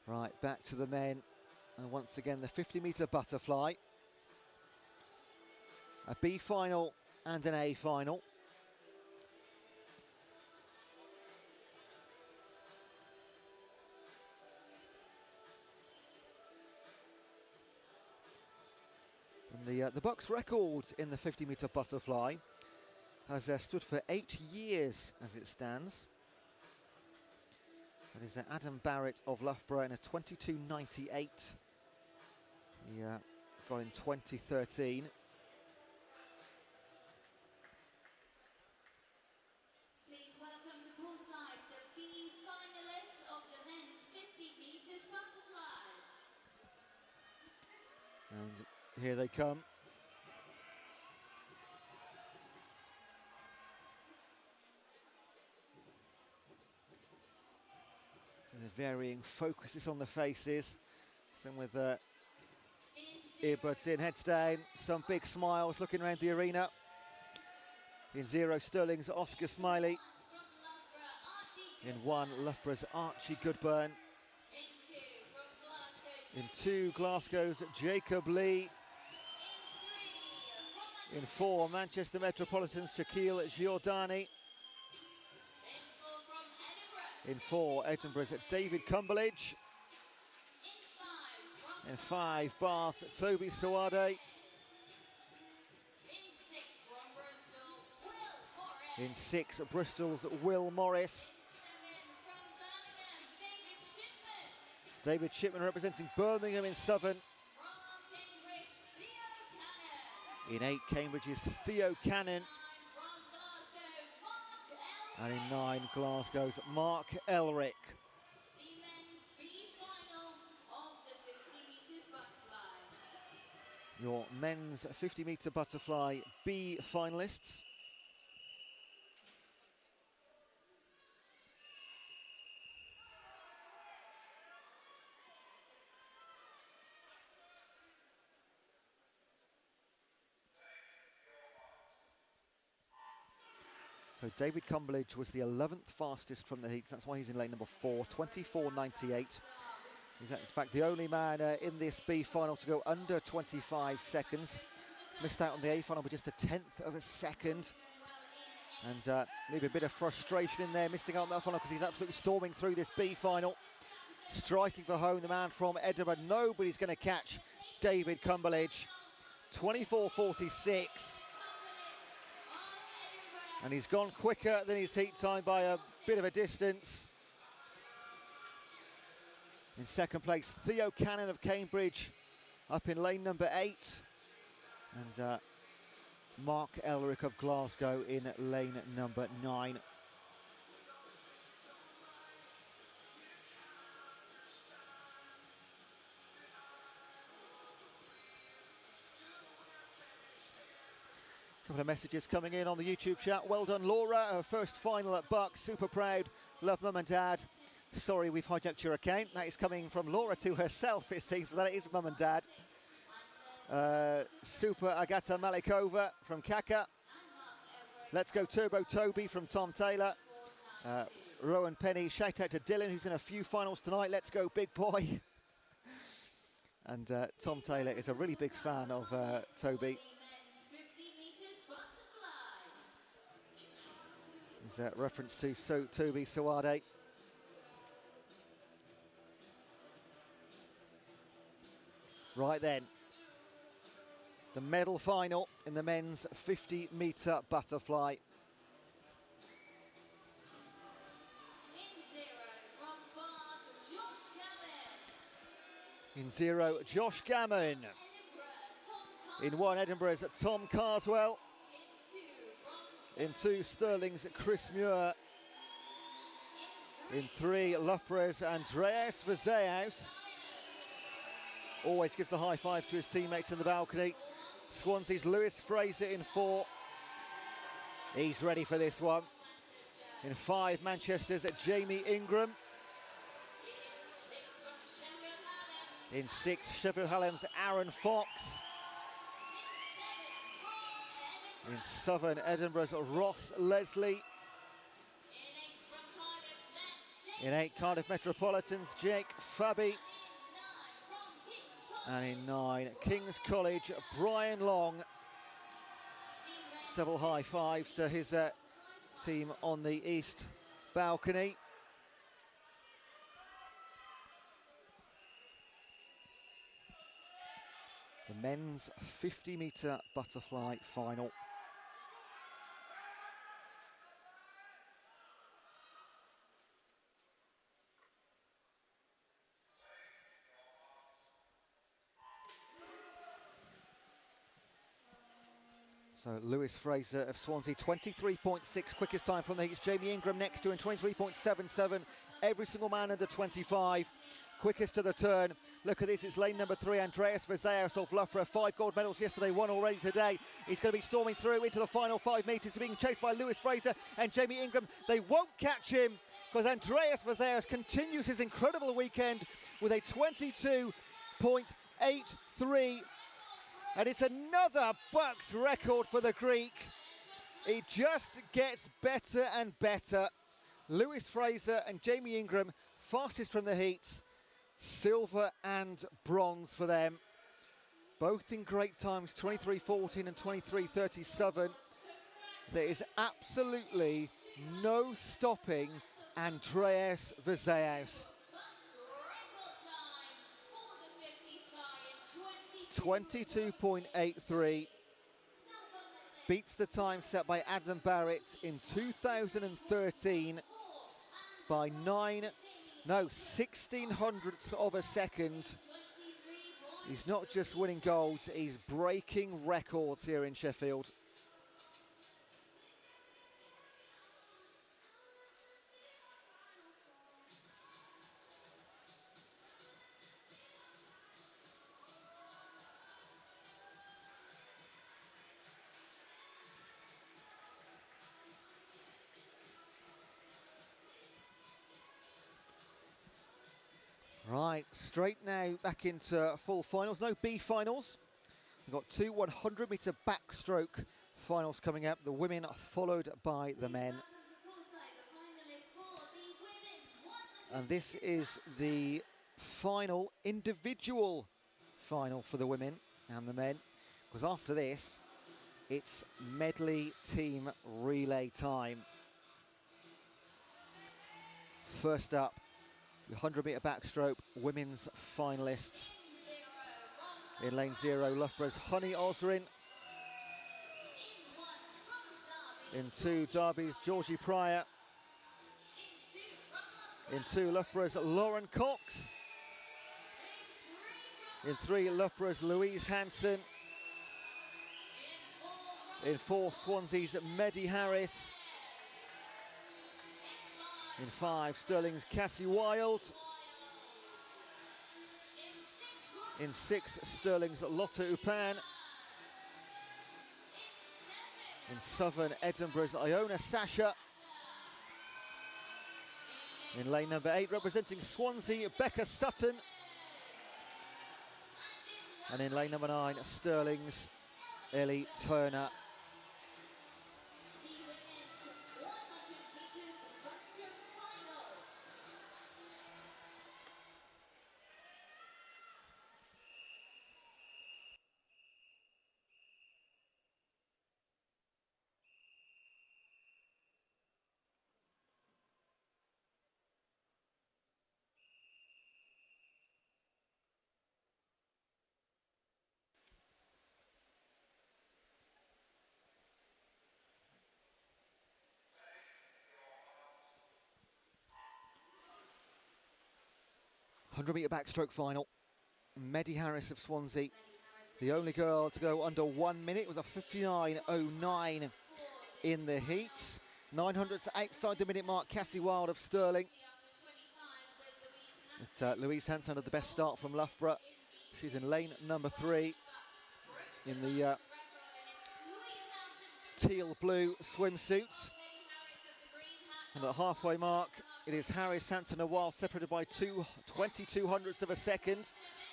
Right, back to the men, and once again the 50-metre butterfly. A B final and an A final. The BUCS record in the 50-metre butterfly has stood for 8 years as it stands. That is Adam Barrett of Loughborough in a 22.98. He got in 2013. Please welcome to poolside the B finalists of the men's 50 metres butterfly. And here they come. So there's varying focuses on the faces. Some with earbuds in, heads down, some big smiles looking around the arena. In 0, Stirling's Oscar Smiley. In 1, Loughborough's Archie Goodburn. In 2, Glasgow's Jacob Lee. In 4, Manchester Metropolitan's Shaquille Giordani. In 4, Edinburgh's David Cumberledge. In 5, Bath's Toby Sawade. In 6, Bristol's Will Morris. David Shipman representing Birmingham in Southern. In 8, Cambridge's Theo Cannon. And in 9, Glasgow's Mark Elric. Your men's 50-metre butterfly B finalists. So David Cumberledge was the 11th fastest from the heats. That's why he's in lane number 4, 24.98. He's in fact the only man in this B final to go under 25 seconds. Missed out on the A final by just a 10th of a second. And maybe a bit of frustration in there, missing out on that final because he's absolutely storming through this B final. Striking for home, the man from Edinburgh. Nobody's going to catch David Cumberledge. 24.46. And he's gone quicker than his heat time by a bit of a distance. In second place, Theo Cannon of Cambridge up in lane number 8. And Mark Elric of Glasgow in lane number 9. Couple of messages coming in on the YouTube chat. Well done, Laura. Her first final at BUCS. Super proud. Love mum and dad. Sorry we've hijacked your account. That is coming from Laura to herself, it seems. That is mum and dad. Super Agata Malikova from Kaka. Let's go Turbo Toby from Tom Taylor. Rowan Penny. Shout out to Dylan, who's in a few finals tonight. Let's go, big boy. And Tom Taylor is a really big fan of Toby. There's a reference to Toby Sawade. Right then, the medal final in the men's 50-metre butterfly. In 0, Josh Gammon. In 1, Edinburgh's Tom Carswell. In 2, Stirling's Chris Muir. In 3, Loughborough's Andreas Verzeaus. Always gives the high five to his teammates in the balcony. Swansea's Lewis Fraser in 4. He's ready for this one. In 5, Manchester's Jamie Ingram. In 6, Sheffield Hallam's Aaron Fox. In 7, Edinburgh's Ross Leslie. In 8, Cardiff Metropolitan's Jake Fabi. And in 9, King's College, Brian Long. Double high fives to his team on the east balcony. the men's 50-metre butterfly final. So Lewis Fraser of Swansea, 23.6 quickest time from the heats. Jamie Ingram next to him, 23.77. Every single man under 25. Quickest to the turn. Look at this, it's lane number 3, Andreas Vezeos of Loughborough. 5 gold medals yesterday, 1 already today. He's going to be storming through into the final 5 metres, being chased by Lewis Fraser and Jamie Ingram. They won't catch him because Andreas Vezeos continues his incredible weekend with a 22.83. And it's another BUCS record for the Greek. It just gets better and better. Lewis Fraser and Jamie Ingram, fastest from the heats. Silver and bronze for them. Both in great times, 23.14 and 23.37. There is absolutely no stopping Andreas Vezeos. 22.83, beats the time set by Adam Barrett in 2013 by 16 hundredths of a second. He's not just winning golds, he's breaking records here in Sheffield. Right, straight now back into full finals. No B finals. We've got 2 100-metre backstroke finals coming up. The women followed by the men. And this is the final individual final for the women and the men, because after this, it's medley team relay time. First up, the 100-metre backstroke women's finalists. In lane 0, Loughborough's Honey Osrin. In 2, Derby's Georgie Pryor. In 2, Loughborough's Lauren Cox. In 3, Loughborough's Louise Hanson. In 4, Swansea's Medley Harris. In 5, Stirling's Cassie Wild. In 6, Stirling's Lotte Upan. In 7, Edinburgh's Iona Sasha. In lane number 8, representing Swansea, Becca Sutton. And in lane number 9, Stirling's Ellie Turner. 100-metre backstroke final. Medley Harris of Swansea, the only girl to go under 1 minute. It was a 59.09 in the heats. 900ths outside the minute mark, Cassie Wild of Stirling. It's Louise Hanson had the best start from Loughborough. She's in lane number 3 in the teal blue swimsuits. And at the halfway mark, it is Harris Hanson a while separated by 22 hundredths of a second.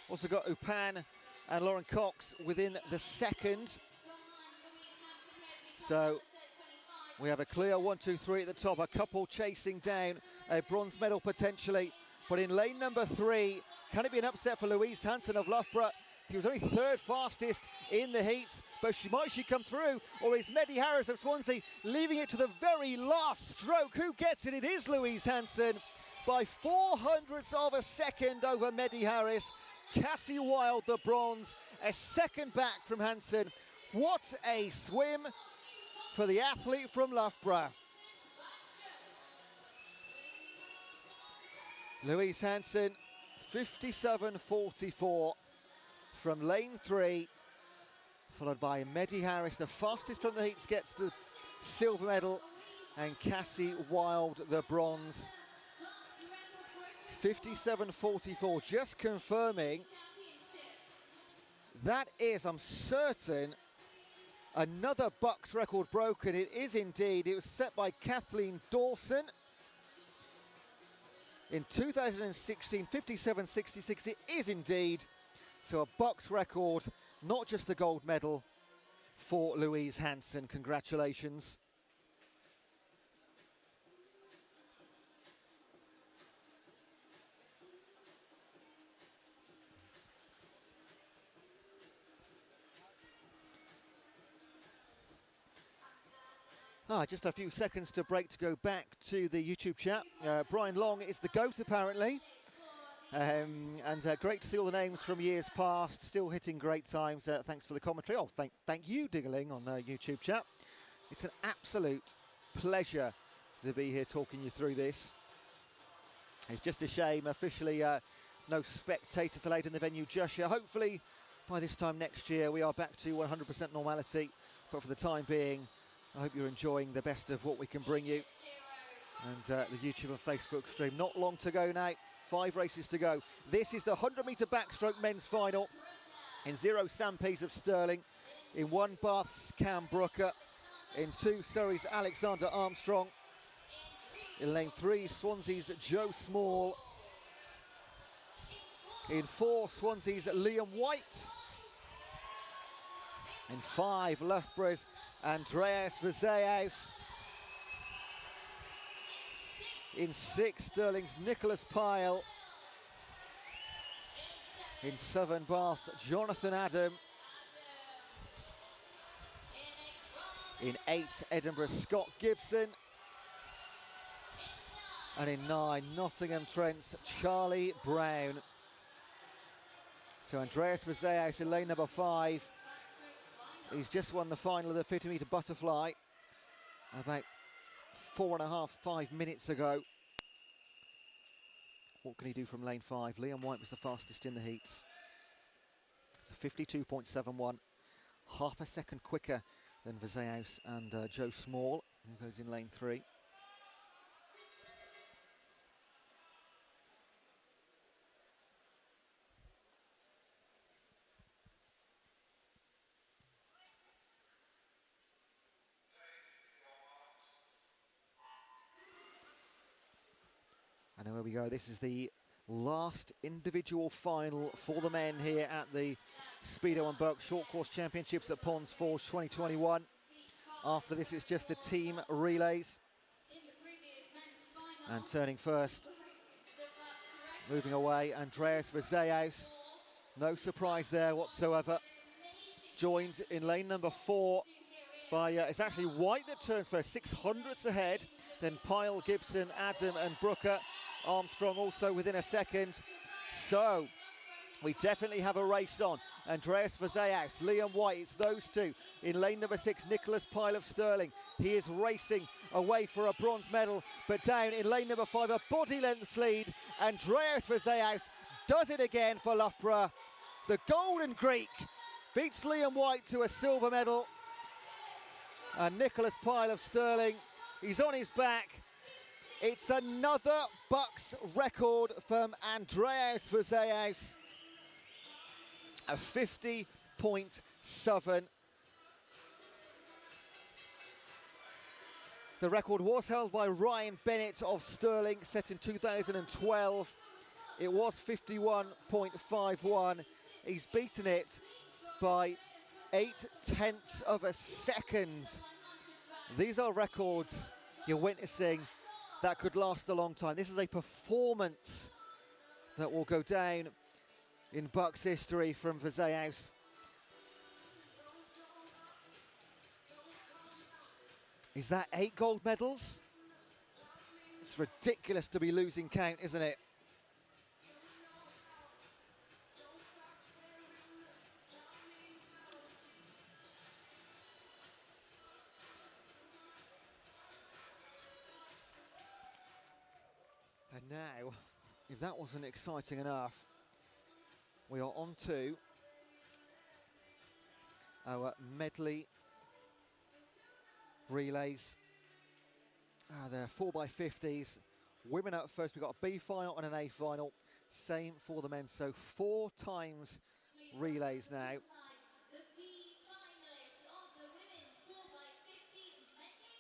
Also got Upan and Lauren Cox within the second. So we have a clear 1, 2, 3 at the top, a couple chasing down a bronze medal potentially. But in lane number 3, can it be an upset for Louise Hanson of Loughborough? She was only 3rd fastest in the heats, but might she come through, or is Medley Harris of Swansea leaving it to the very last stroke? Who gets it? It is Louise Hanson by 4 hundredths of a second over Medley Harris. Cassie Wild the bronze, a second back from Hansen. What a swim for the athlete from Loughborough. Louise Hansen, 57.44 from lane 3, followed by Meddy Harris, the fastest from the heats, gets the silver medal, and Cassie Wild the bronze. 57.44, just confirming that is, I'm certain, another BUCS record broken. It is indeed. It was set by Kathleen Dawson in 2016, 57.66. It is indeed. So a BUCS record, not just a gold medal for Louise Hansen. Congratulations. Just a few seconds to break to go back to the YouTube chat. Brian Long is the GOAT apparently. And great to see all the names from years past, still hitting great times. Thanks for the commentary. Oh, thank you, Diggling, on YouTube chat. It's an absolute pleasure to be here talking you through this. It's just a shame, officially, no spectators allowed in the venue just yet. Hopefully, by this time next year, we are back to 100% normality. But for the time being, I hope you're enjoying the best of what we can bring you. And the YouTube and Facebook stream. Not long to go now. 5 races to go. This is the 100-metre backstroke men's final. In 0, Sam Pease of Stirling. In 1, Bath's Cam Brooker. In 2, Surrey's Alexander Armstrong. In lane 3, Swansea's Joe Small. In 4, Swansea's Liam White. In 5, Loughborough's Andreas Verzeaus. In 6, Stirling's Nicholas Pyle. In 7, Bath's Jonathan Adam. In 8, Edinburgh's Scott Gibson. And in 9, Nottingham Trent's Charlie Brown. So Andreas Verzeaus in lane number 5. He's just won the final of the 50-metre butterfly about 4.5, 5 minutes ago. What can he do from lane 5? Liam White was the fastest in the heats. So 52.71, half a second quicker than Verzeaus and Joe Small, who goes in lane 3. And there we go. This is the last individual final for the men here at the Speedo and BUCS Short Course Championships at Ponds Forge 2021. After this, it's just the team relays. And turning first, moving away, Andreas Verzeaus. No surprise there whatsoever. Joined in lane number 4 by, it's actually White that turns first, 600ths ahead. Then Pyle, Gibson, Adam and Brooker. Armstrong also within a second. So we definitely have a race on. Andreas Verzeaus, Liam White, it's those two. In lane number 6, Nicholas Pyle of Stirling. He is racing away for a bronze medal, but down in lane number 5, a body length lead. Andreas Verzeaus does it again for Loughborough. The Golden Greek beats Liam White to a silver medal. And Nicholas Pyle of Stirling, he's on his back. It's another BUCS record from Andreas Verzeaus. A 50.7. The record was held by Ryan Bennett of Stirling, set in 2012. It was 51.51. He's beaten it by 0.8 of a second. These are records you're witnessing that could last a long time. This is a performance that will go down in BUCS history from Verzeaus. Is that 8 gold medals? It's ridiculous to be losing count, isn't it? now, if that wasn't exciting enough, we are on to our medley relays. They're 4x50s. Women up first. We've got a B final and an A final. Same for the men. So 4 times relays now. The B finalists of the women's 4x50 medley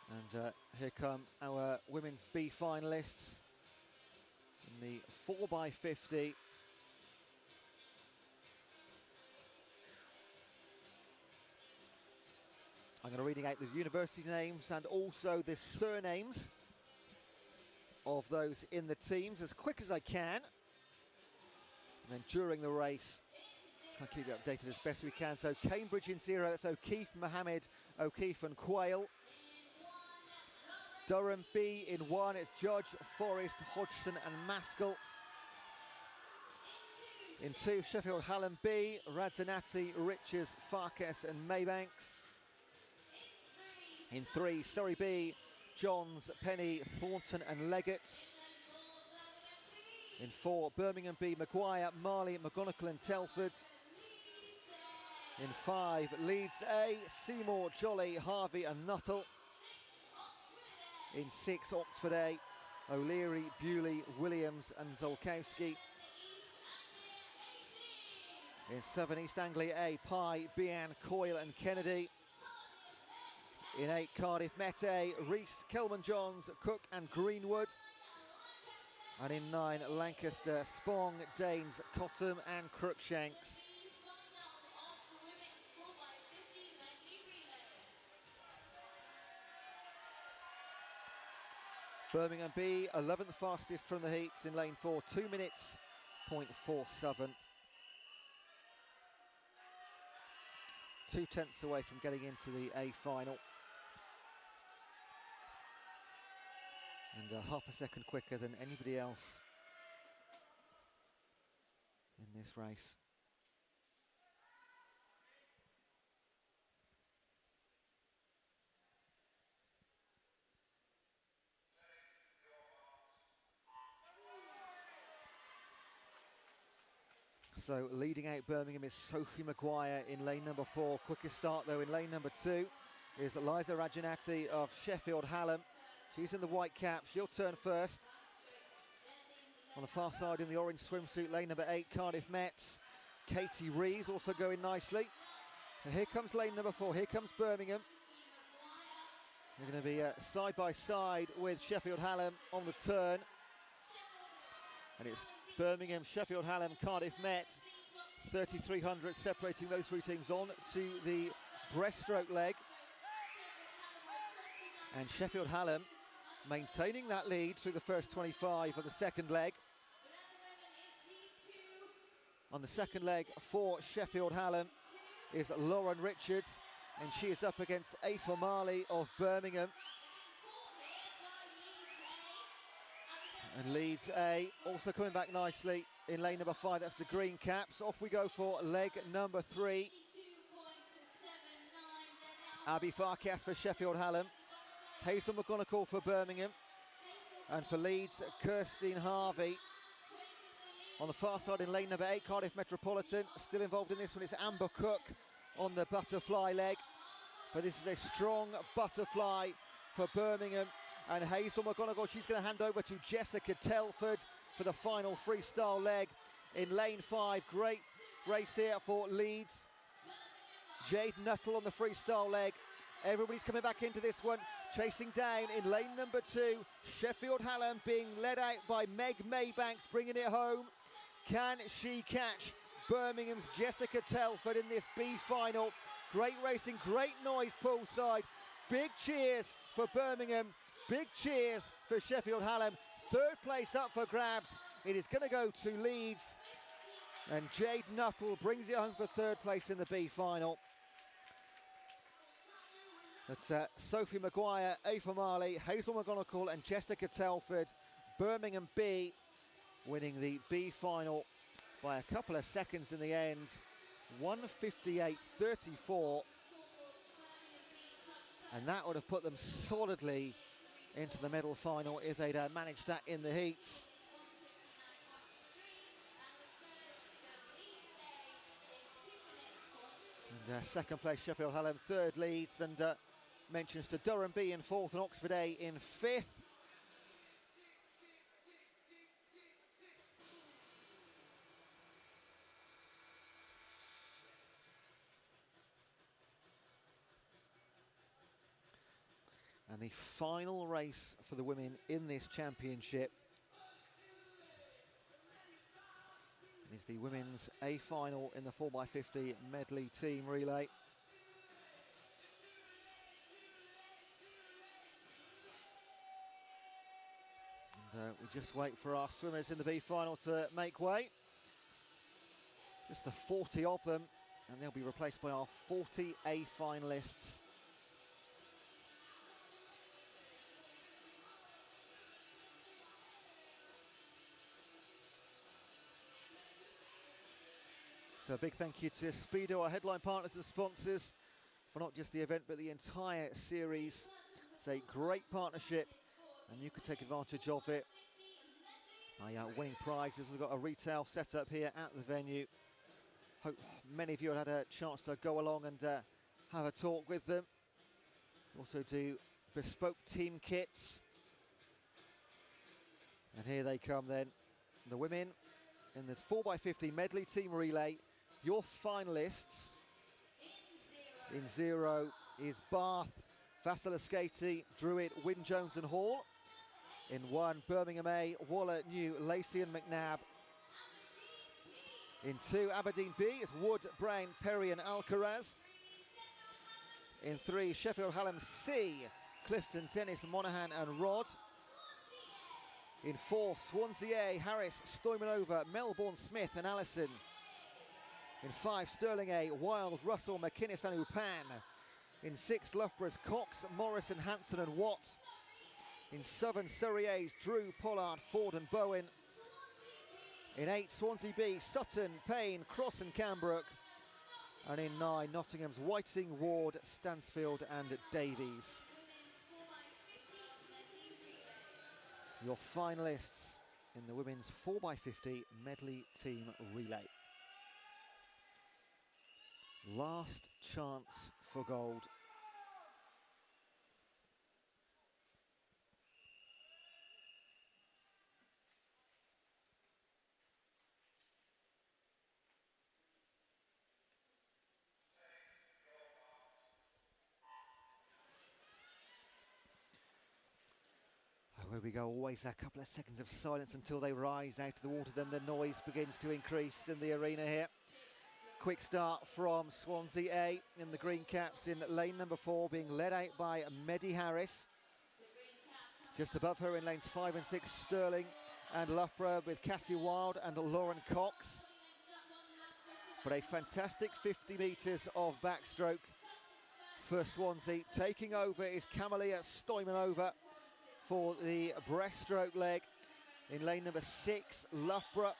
relay. And here come our women's B finalists in the 4x50. I'm going to reading out the university names and also the surnames of those in the teams as quick as I can. And then during the race, I'll keep you updated as best we can. So Cambridge in 0, it's O'Keefe, Mohammed, O'Keefe and Quayle. Durham B in 1, it's Judge, Forrest, Hodgson and Maskell. In 2, Sheffield Hallam B, Radzanati, Richards, Farkas and Maybanks. In 3, Surrey B, Johns, Penny, Thornton and Leggett. In 4, Birmingham B, Maguire, Marley, McGonigal and Telford. In 5, Leeds A, Seymour, Jolly, Harvey and Nuttall. In 6, Oxford A, O'Leary, Bewley, Williams and Zolkowski. In 7, East Anglia A, Pye, Bean, Coyle and Kennedy. In 8, Cardiff Met A, Reese, Kelman-Johns, Cook and Greenwood. And in 9, Lancaster, Spong, Danes, Cottam and Crookshanks. Birmingham B, 11th fastest from the heats in lane 4, 2 minutes, 0.47. 2 tenths away from getting into the A final. And half a second quicker than anybody else in this race. So leading out Birmingham is Sophie Maguire in lane number 4. Quickest start though in lane number 2 is Eliza Radzanati of Sheffield Hallam. She's in the white cap, she'll turn first. On the far side in the orange swimsuit, lane number 8, Cardiff Mets. Katie Rees also going nicely. And here comes lane number 4, here comes Birmingham. They're going to be side by side with Sheffield Hallam on the turn. And it's Birmingham, Sheffield Hallam, Cardiff Met. 3,300 separating those 3 teams on to the breaststroke leg. And Sheffield Hallam maintaining that lead through the first 25 of the second leg. On the second leg for Sheffield Hallam is Lauren Richards, and she is up against Aoife Marley of Birmingham. And Leeds A also coming back nicely in lane number 5, that's the green caps. Off we go for leg number 3. Abby Farkas for Sheffield Hallam. Hazel McGonigal for Birmingham, and for Leeds, Kirstine Harvey. On the far side in lane number 8, Cardiff Metropolitan. Still involved in this one is Amber Cook on the butterfly leg. But this is a strong butterfly for Birmingham. And Hazel McGonigal, she's going to hand over to Jessica Telford for the final freestyle leg in lane 5. Great race here for Leeds. Jade Nuttall on the freestyle leg. Everybody's coming back into this one. Chasing down in lane number 2, Sheffield Hallam being led out by Meg Maybanks, bringing it home. Can she catch Birmingham's Jessica Telford in this B final? Great racing, great noise poolside. Big cheers for Birmingham, big cheers for Sheffield Hallam. 3rd place up for grabs. It is going to go to Leeds. And Jade Nuttall brings it home for 3rd place in the B final. That's Sophie Maguire, Aoife Marley, Hazel McGonigal and Jessica Telford. Birmingham B winning the B final by a couple of seconds in the end. 1:58.34. And that would have put them solidly into the medal final if they'd managed that in the heats. And second place Sheffield Hallam, third Leeds, and mentions to Durham B in fourth and Oxford A in fifth. And the final race for the women in this championship is the women's A final in the 4x50 medley team relay. And we just wait for our swimmers in the B final to make way. Just the 40 of them, and they'll be replaced by our 40 A finalists. So a big thank you to Speedo, our headline partners and sponsors, for not just the event but the entire series. It's a great partnership and you can take advantage of it by winning prizes. We've got a retail setup here at the venue. Hope many of you have had a chance to go along and have a talk with them. Also do bespoke team kits. And here they come then, the women in the 4x50 medley team relay. Your finalists in 0 is Bath, Vassalaskati, Druid, Wyn Jones and Hall. In 1, Birmingham A, Waller, New, Lacey and McNabb. In 2, Aberdeen B is Wood, Brown, Perry and Alcaraz. In 3, Sheffield Hallam C, Clifton, Dennis, Monaghan and Rod. In 4, Swansea A, Harris, Stoimanova, Melbourne, Smith and Allison. In 5, Stirling A, Wild, Russell, McInnes and Upan. In 6, Loughborough's Cox, Morrison, Hanson and Watt. In 7, Surrey A's Drew, Pollard, Ford and Bowen. In 8, Swansea B, Sutton, Payne, Cross and Cambrook. And in 9, Nottingham's Whiting, Ward, Stansfield and Davies. Your finalists in the women's 4x50 medley team relay. Last chance for gold. Here we go, always a couple of seconds of silence until they rise out of the water, then the noise begins to increase in the arena here. Quick start from Swansea A in the green caps in lane number 4, being led out by Medi Harris. Just above her in lanes 5 and 6, Stirling and Loughborough with Cassie Wild and Lauren Cox. But a fantastic 50 metres of backstroke for Swansea. Taking over is Camelia Stoimanova for the breaststroke leg in lane number 6, Loughborough,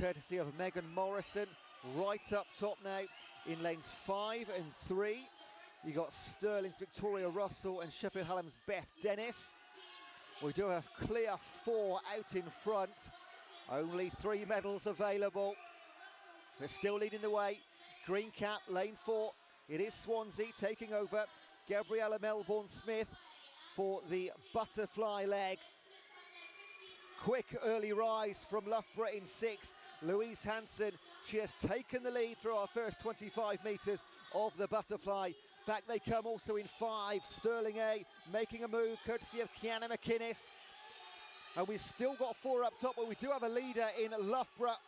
courtesy of Megan Morrison. Right up top now in lanes 5 and 3. You got Stirling's Victoria Russell and Sheffield Hallam's Beth Dennis. We do have clear 4 out in front. Only 3 medals available. They're still leading the way. Green cap, lane 4. It is Swansea taking over. Gabriella Melbourne Smith for the butterfly leg. Quick early rise from Loughborough in 6. Louise Hanson, she has taken the lead through our first 25 metres of the butterfly. Back they come also in 5, Stirling A, making a move courtesy of Kiana McInnes. And we've still got 4 up top, but we do have a leader in Loughborough.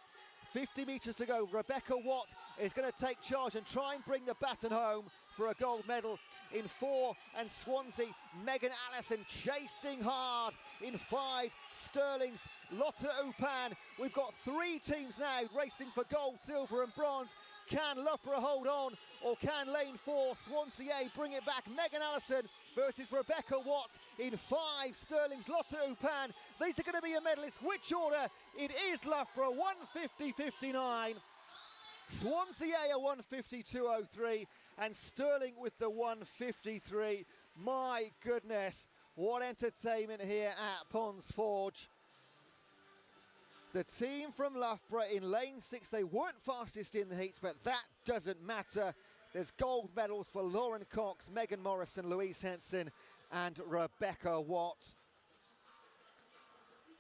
50 metres to go. Rebecca Watt is going to take charge and try and bring the baton home for a gold medal. In 4, and Swansea, Megan Allison chasing hard. In 5, Stirling's Lotte Upan. We've got 3 teams now racing for gold, silver and bronze. Can Loughborough hold on, or can lane 4, Swansea A, bring it back? Megan Allison versus Rebecca Watt. In 5, Stirling's Lotte Upan. These are going to be a medalist. Which order? It is Loughborough, 150.59. Swansea A, a 150.203, and Stirling with the 153. My goodness, What entertainment here at Ponds Forge. The team from Loughborough in lane 6, they weren't fastest in the heats, but that doesn't matter. There's gold medals for Lauren Cox, Megan Morrison, Louise Henson and Rebecca Watt.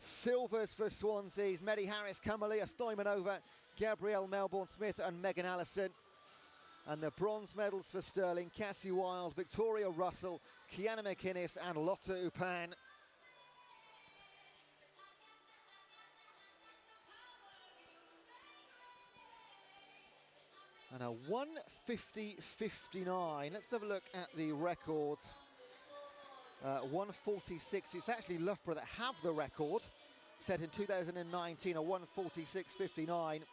Silvers for Swansea's Medi Harris, Kamalia Stoimanova, Gabrielle Melbourne-Smith and Megan Allison. And the bronze medals for Stirling, Cassie Wilde, Victoria Russell, Kiana McInnes and Lotta Upan. And a 1:50.59. Let's have a look at the records. 1:46. It's actually Loughborough that have the record, set in 2019, a 1:46.59.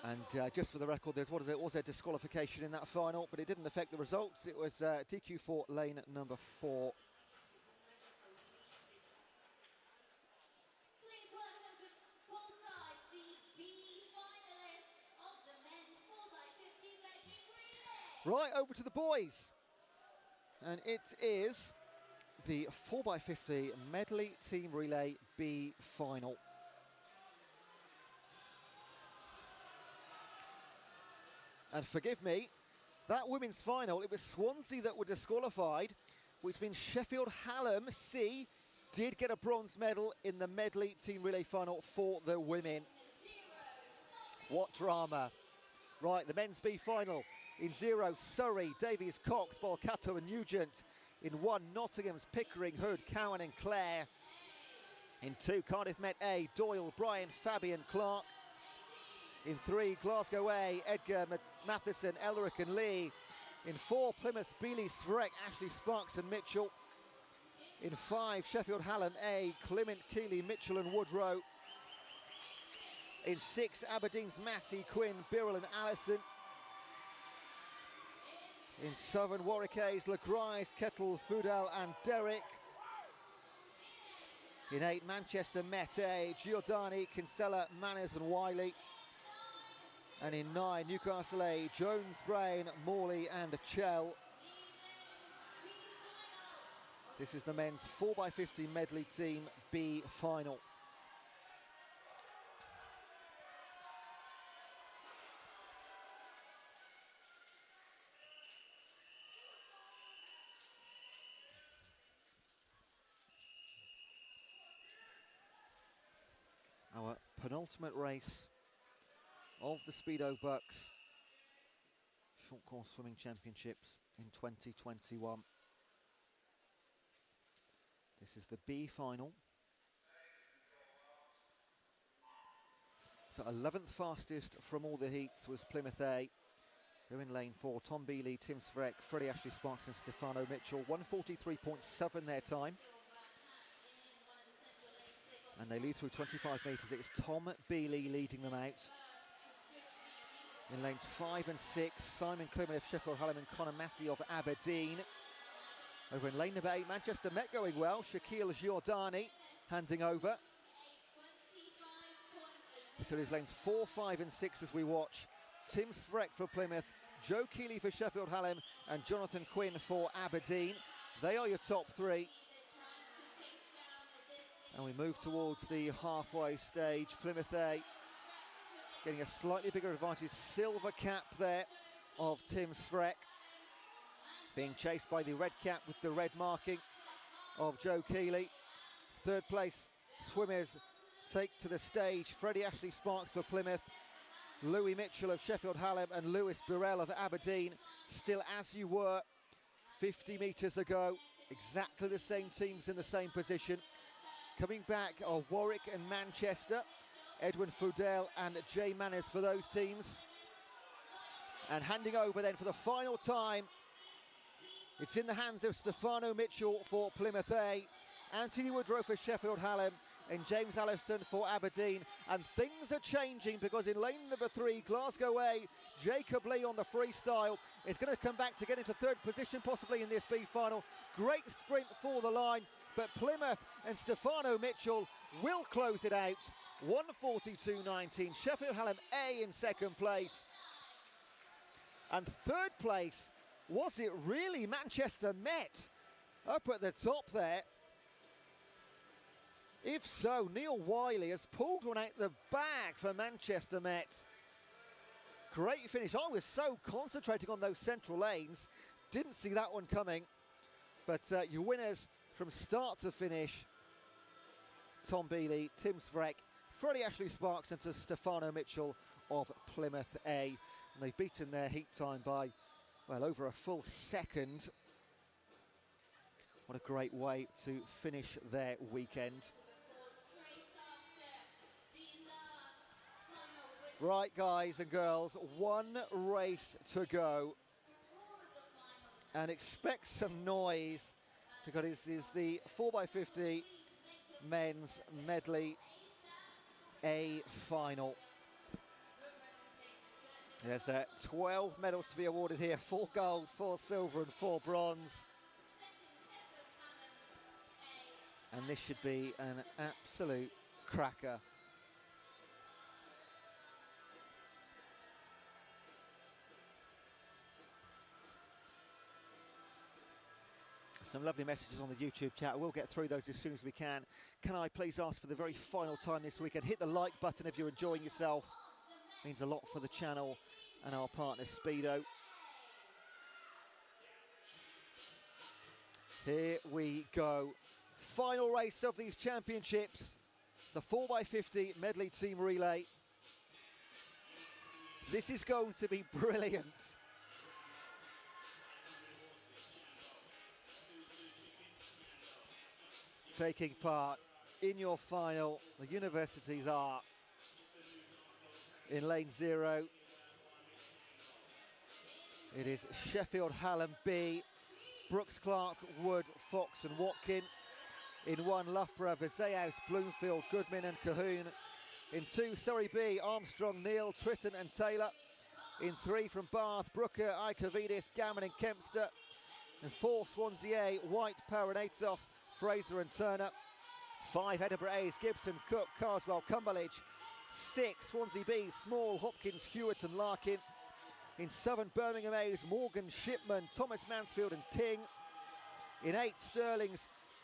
And just for the record, there was a disqualification in that final, but it didn't affect the results. It was DQ for lane number 4. Please welcome to poolside the B finalists of the men's 4x50 medley relay. Right, over to the boys. And it is the 4x50 medley team relay B final. And forgive me, that women's final, it was Swansea that were disqualified, which means Sheffield Hallam C did get a bronze medal in the medley team relay final for the women. What drama. Right, the men's B final. In 0, Surrey, Davies, Cox, Balcato and Nugent. In 1, Nottingham's Pickering, Hood, Cowan and Clare. In 2, Cardiff Met A, Doyle, Bryan, Fabian, Clark. In 3, Glasgow A, Edgar, Matheson, Elric and Lee. In 4, Plymouth, Beeley, Svrek, Ashley Sparks and Mitchell. In 5, Sheffield Hallam A, Clement, Keeley, Mitchell and Woodrow. In 6, Aberdeen's Massey, Quinn, Birrell and Allison. In 7, Warwick A's, LeGrise, Kettle, Fudel and Derrick. In 8, Manchester Met A, Giordani, Kinsella, Manners and Wiley. And in 9, Newcastle A, Jones, Brain, Morley and Chell. This is the men's 4x50 medley team B final. Our penultimate race of the Speedo BUCS Short Course Swimming Championships in 2021. This is the B final. So 11th fastest from all the heats was Plymouth A. They're in lane 4. Tom Beeley, Tim Svrek, Freddie Ashley Sparks and Stefano Mitchell. 1:43.7 their time. And they lead through 25 metres. It's Tom Beeley leading them out. In lanes 5 and 6, Simon Clement of Sheffield Hallam and Conor Massey of Aberdeen. Over in lane number 8, Manchester Met going well. Shaquille Giordani handing over. So it is lanes 4, 5 and 6 as we watch. Tim Svrek for Plymouth, Joe Keeley for Sheffield Hallam and Jonathan Quinn for Aberdeen. They are your top 3. And we move towards the halfway stage. Plymouth A getting a slightly bigger advantage. Silver cap there of Tim Svrek, being chased by the red cap with the red marking of Joe Keeley. 3rd place swimmers take to the stage. Freddie Ashley Sparks for Plymouth, Louis Mitchell of Sheffield Hallam and Lewis Birrell of Aberdeen. Still as you were 50 metres ago. Exactly the same teams in the same position. Coming back are Warwick and Manchester. Edwin Fudel and Jay Manners for those teams. And handing over then for the final time, it's in the hands of Stefano Mitchell for Plymouth A. Anthony Woodrow for Sheffield Hallam and James Allison for Aberdeen. And things are changing because in lane number 3, Glasgow A, Jacob Lee on the freestyle is going to come back to get into 3rd position possibly in this B final. Great sprint for the line, but Plymouth and Stefano Mitchell will close it out. 1:42.19. Sheffield Hallam A in 2nd place. And 3rd place, was it really Manchester Met up at the top there? If so, Neil Wiley has pulled one out the bag for Manchester Met. Great finish. I was so concentrating on those central lanes, didn't see that one coming. But your winners from start to finish, Tom Bealey, Tim Svrek, Freddie Ashley Sparks and to Stefano Mitchell of Plymouth A. And they've beaten their heat time by, well, over a full second. What a great way to finish their weekend. Right, guys and girls, one race to go. And expect some noise because this is the 4x50 men's medley A final. There's 12 medals to be awarded here, 4 gold, 4 silver and 4 bronze. And this should be an absolute cracker. Some lovely messages on the YouTube chat. We'll get through those as soon as we can. Can I please ask for the very final time this weekend? Hit the like button if you're enjoying yourself. Means a lot for the channel and our partner Speedo. Here we go. Final race of these championships. The 4x50 medley team relay. This is going to be brilliant. Taking part in your final, the universities are in lane 0. It is Sheffield Hallam B, Brooks, Clark, Wood, Fox and Watkin. In 1, Loughborough, Vizeaus, Bloomfield, Goodman and Cahoon. In 2, Surrey B, Armstrong, Neal, Tritton and Taylor. In 3, from Bath, Brooker, Ikavidis, Gammon and Kempster. In 4, Swansea A, White, Paranatos, Fraser and Turner. 5, Edinburgh A's, Gibson, Cook, Carswell, Cumberledge. 6, Swansea B, Small, Hopkins, Hewitt and Larkin. In 7, Birmingham A's, Morgan, Shipman, Thomas Mansfield and Ting. In 8, Stirling's,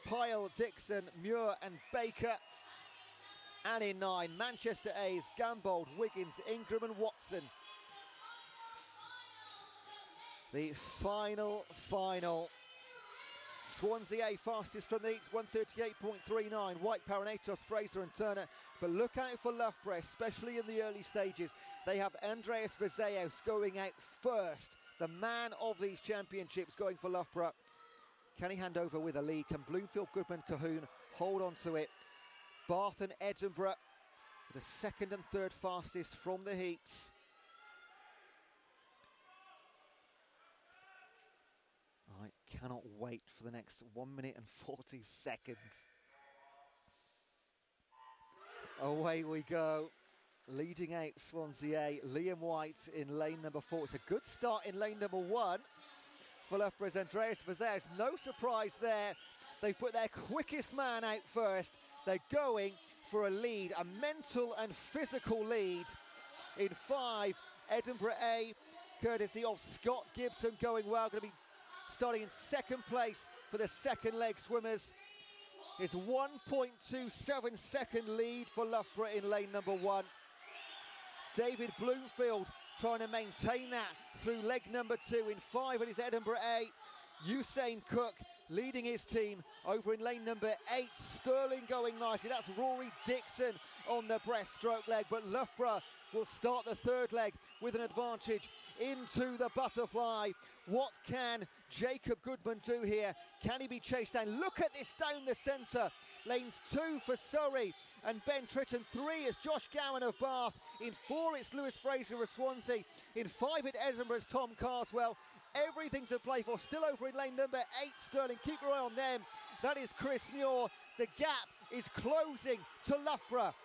Pyle, Dixon, Muir and Baker. And in 9, Manchester A's, Gambold, Wiggins, Ingram and Watson. The final. Swansea A fastest from the heats, 1:38.39. White, Paranatos, Fraser and Turner. But look out for Loughborough, especially in the early stages. They have Andreas Vizeaus going out first. The man of these championships going for Loughborough. Can he hand over with a lead? Can Bloomfield, Goodman, Cahoon hold on to it? Bath and Edinburgh, the 2nd and 3rd fastest from the heats. I cannot wait for the next 1 minute and 40 seconds. Away we go. Leading out Swansea A, Liam White in lane number 4. It's a good start in lane number 1 for Loughborough's Andreas Vizeaus. No surprise there. They've put their quickest man out first. They're going for a lead, a mental and physical lead. In 5, Edinburgh A, courtesy of Scott Gibson, going well. Going to be starting in 2nd place for the 2nd leg swimmers. It's 1.27 second lead for Loughborough in lane number 1. David Bloomfield trying to maintain that through leg number 2. In 5, it is Edinburgh A. Usain Cook leading his team over in lane number 8. Sterling going nicely. That's Rory Dixon on the breaststroke leg, but Loughborough will start the 3rd leg with an advantage into the butterfly. What can Jacob Goodman do here? Can he be chased down? Look at this down the centre. Lanes 2 for Surrey and Ben Tritton. 3 is Josh Gowan of Bath. In 4 it's Lewis Fraser of Swansea. In 5 at Edinburgh's Tom Carswell. Everything to play for. Still over in lane number 8, Sterling. Keep your eye on them. That is Chris Muir. The gap is closing to Loughborough.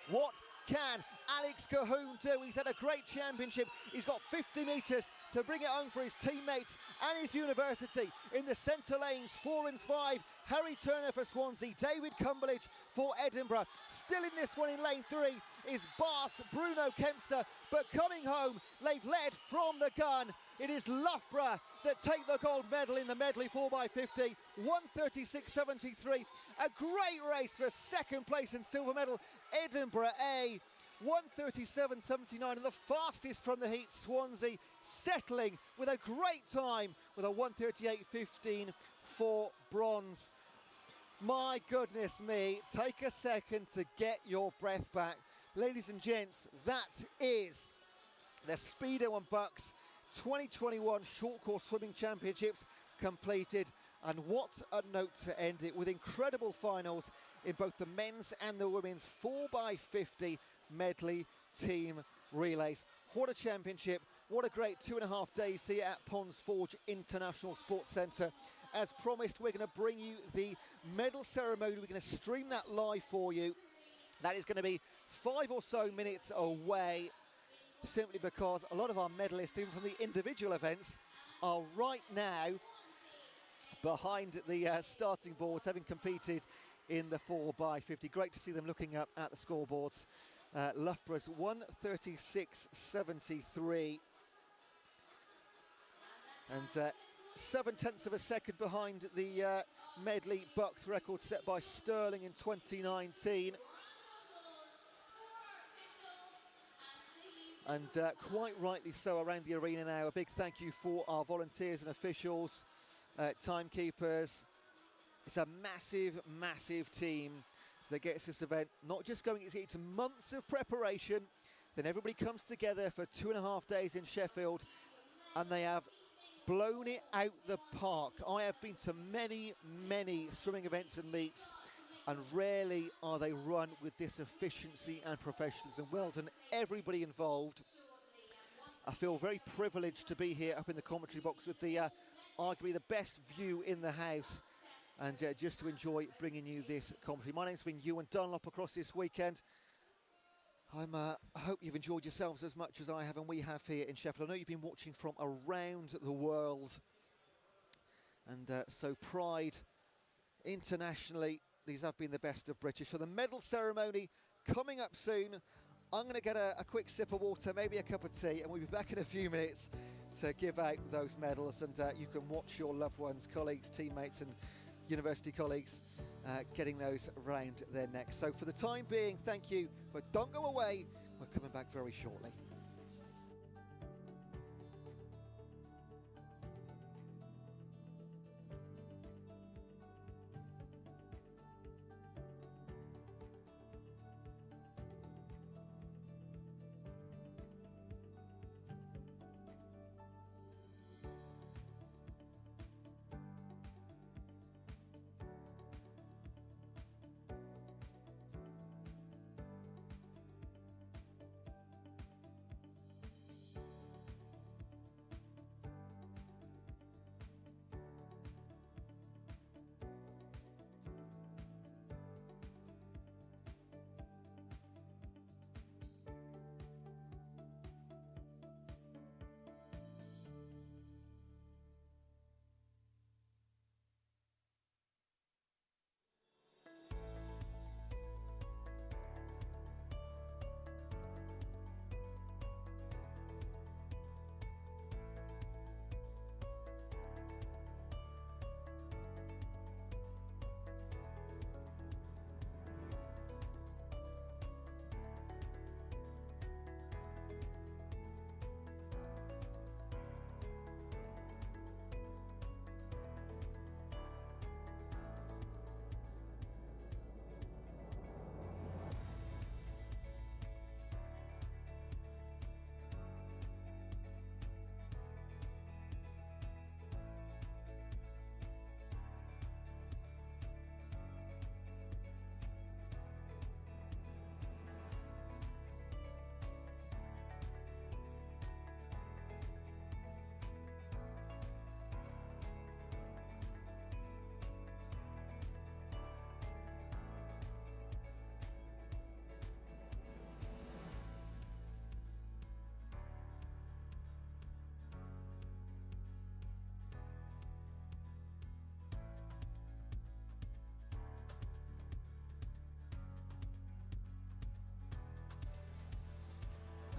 What can Alex Cahoon do? He's had a great championship. He's got 50 metres to bring it home for his teammates and his university. In the centre lanes, 4 and 5, Harry Turner for Swansea, David Cumberledge for Edinburgh. Still in this one in lane 3 is Bath, Bruno Kempster, but coming home, they've led from the gun. It is Loughborough that take the gold medal in the medley 4x50, 1:36.73. A great race for second place and silver medal, Edinburgh A, 1:37.79, and the fastest from the heat, Swansea, settling with a great time with a 1:38.15 for bronze. My goodness me, take a second to get your breath back. Ladies and gents, that is the Speedo and BUCS 2021 Short Course Swimming Championships completed, and what a note to end it, with incredible finals in both the men's and the women's 4x50 medley team relays. What a championship, what a great 2.5 days here at Ponds Forge International Sports Centre. As promised, we're going to bring you the medal ceremony. We're going to stream that live for you. That is going to be 5 or so minutes away, simply because a lot of our medalists, even from the individual events, are right now behind the starting boards, having competed in the 4x50. Great to see them looking up at the scoreboards. Loughborough's 1:36.73, and 0.7 of a second behind the medley BUCS record set by Sterling in 2019. And quite rightly so around the arena now. A big thank you for our volunteers and officials, timekeepers. It's a massive, massive team that gets this event not just going, it's months of preparation. Then everybody comes together for 2.5 days in Sheffield, and they have blown it out the park. I have been to many, many swimming events and meets, and rarely are they run with this efficiency and professionalism. Well done, everybody involved. I feel very privileged to be here up in the commentary box with the arguably the best view in the house, and just to enjoy bringing you this commentary. My name's been Ewan Dunlop across this weekend. I hope you've enjoyed yourselves as much as I have and we have here in Sheffield. I know you've been watching from around the world, and so pride internationally. These have been the best of British. So the medal ceremony coming up soon. I'm going to get a quick sip of water, maybe a cup of tea, and we'll be back in a few minutes to give out those medals, and you can watch your loved ones, colleagues, teammates and university colleagues getting those round their necks. So for the time being, thank you, but don't go away. We're coming back very shortly.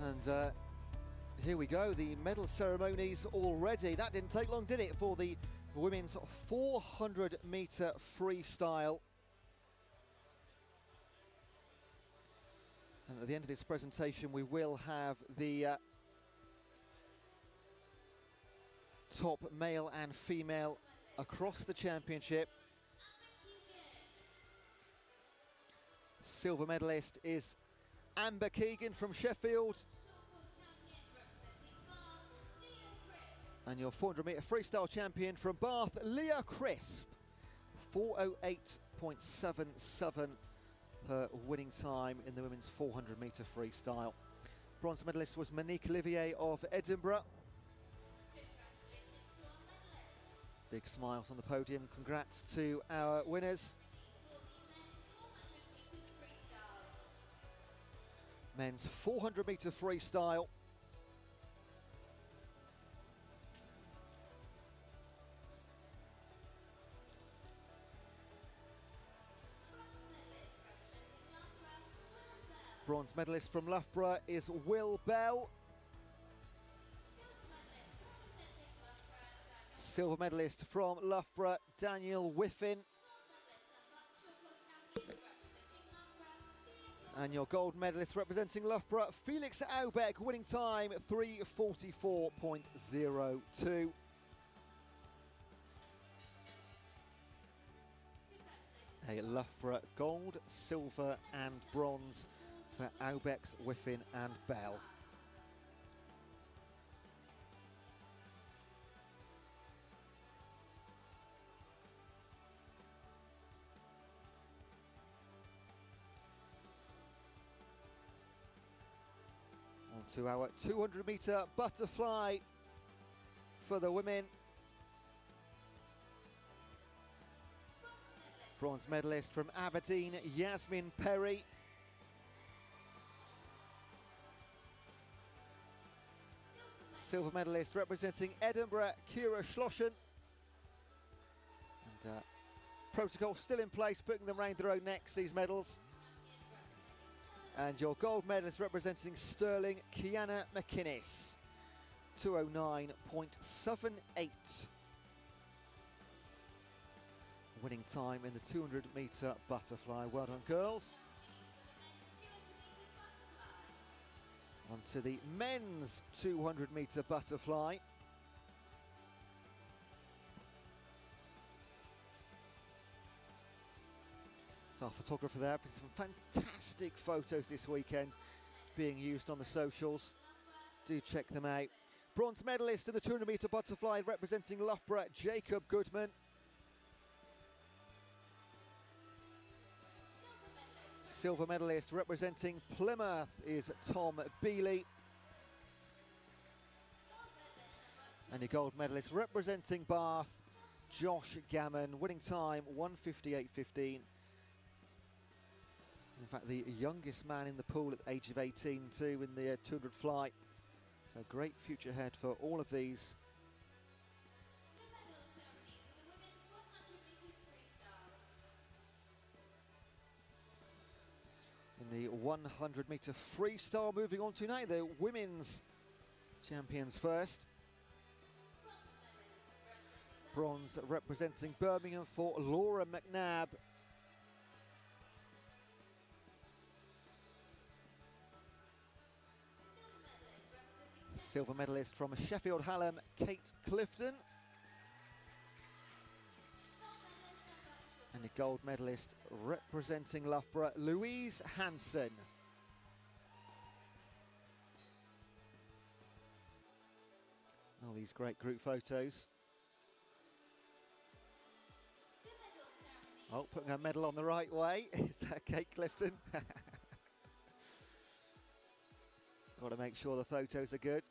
And here we go, the medal ceremonies already. That didn't take long, did it, for the women's 400-metre freestyle. And at the end of this presentation, we will have the top male and female across the championship. Silver medalist is Amber Keegan from Sheffield. And your 400-metre freestyle champion from Bath, Leah Crisp. 4:08.77 her winning time in the women's 400-metre freestyle. Bronze medalist was Monique Olivier of Edinburgh. Big smiles on the podium. Congrats to our winners. Men's 400-metre freestyle. Bronze medalist from Loughborough is Will Bell. Silver medalist from Loughborough, Daniel Whiffin. And your gold medalist representing Loughborough, Felix Aubeck, winning time 3:44.02. A Loughborough gold, silver and bronze for Aubeck's, Whiffin and Bell. On to our 200-metre butterfly for the women. Bronze medalist from Aberdeen, Yasmin Perry. Silver medalist representing Edinburgh, Kira Schlossen. And protocol still in place, putting them round their own necks, these medals. And your gold medalist representing Stirling, Kiana McInnes. 2:09.78. Winning time in the 200-metre butterfly. Well done, girls. On to the men's 200-metre butterfly. So our photographer there put some fantastic photos this weekend being used on the socials. Do check them out. Bronze medalist in the 200-metre butterfly representing Loughborough, Jacob Goodman. Silver medalist representing Plymouth is Tom Bealey. And your gold medalist representing Bath, Josh Gammon, winning time 1:58.15. In fact, the youngest man in the pool at the age of 18 too in the 200 fly. So great future ahead for all of these. In the 100-metre freestyle, moving on to now the women's champions first. Bronze representing Birmingham for Laura McNabb. Silver medalist from Sheffield Hallam, Kate Clifton. And a gold medalist representing Loughborough, Louise Hansen. All these great group photos. Oh, putting her medal on the right way. Is that Kate Clifton? Got to make sure the photos are good.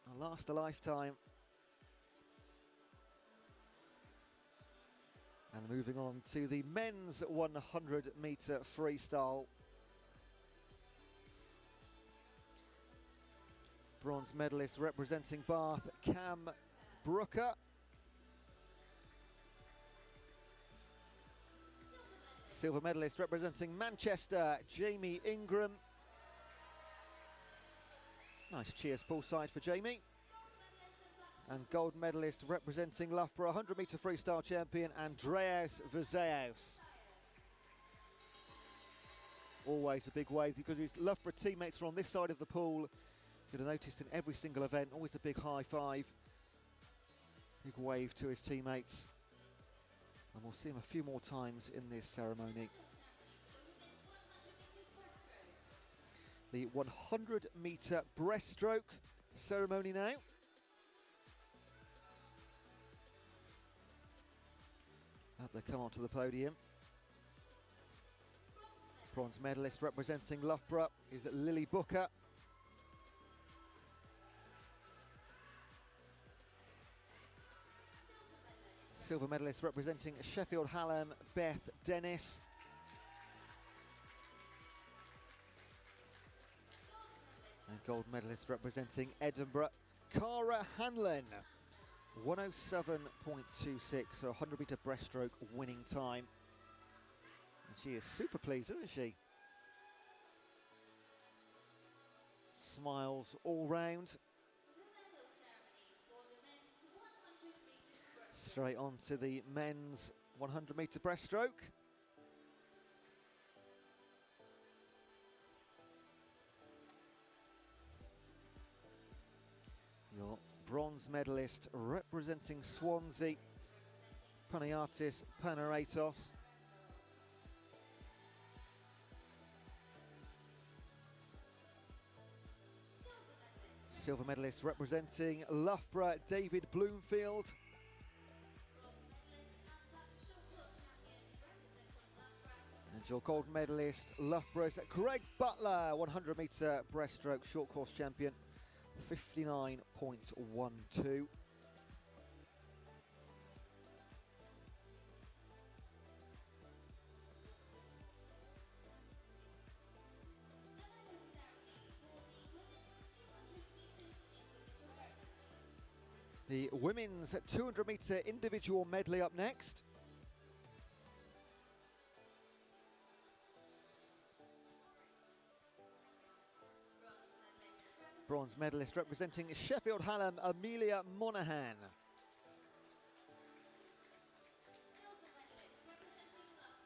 They'll last a lifetime. And moving on to the men's 100-metre freestyle. Bronze medalist representing Bath, Cam Brooker. Silver medalist representing Manchester, Jamie Ingram. Nice cheers poolside for Jamie. And gold medalist representing Loughborough, 100 metre freestyle champion, Andreas Verzeus. Always a big wave because his Loughborough teammates are on this side of the pool. You'd have noticed in every single event, always a big high five. Big wave to his teammates. And we'll see him a few more times in this ceremony. The 100 metre breaststroke ceremony now. Up they come onto the podium. Bronze medalist representing Loughborough is Lily Booker. Silver medalist representing Sheffield Hallam, Beth Dennis. And gold medalist representing Edinburgh, Cara Hanlon. 107.26, so 100 metre breaststroke winning time. And she is super pleased, isn't she? Smiles all round. Straight on to the men's 100 metre breaststroke. Your bronze medalist representing Swansea, Panayatis Panaratos. Silver medalist representing Loughborough, David Bloomfield. And your gold medalist, Loughborough's Greg Butler, 100 metre breaststroke short course champion, 59.12. The women's 200 metre individual medley up next. Bronze medalist representing Sheffield Hallam, Amelia Monaghan.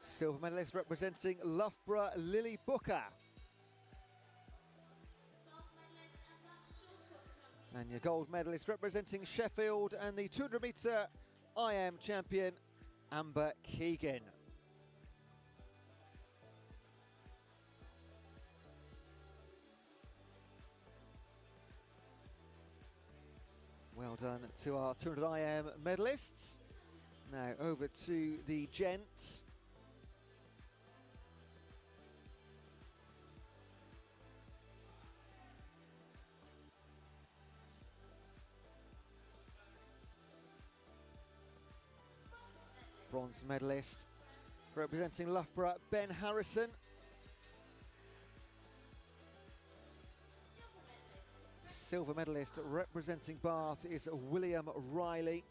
Silver medalist representing Loughborough, Lily Booker. And your gold medalist representing Sheffield and the 200 metre IM champion, Amber Keegan. Well done to our 200 IM medalists. Now over to the gents. Bronze medalist representing Loughborough, Ben Harrison. Silver medalist representing Bath is William Riley.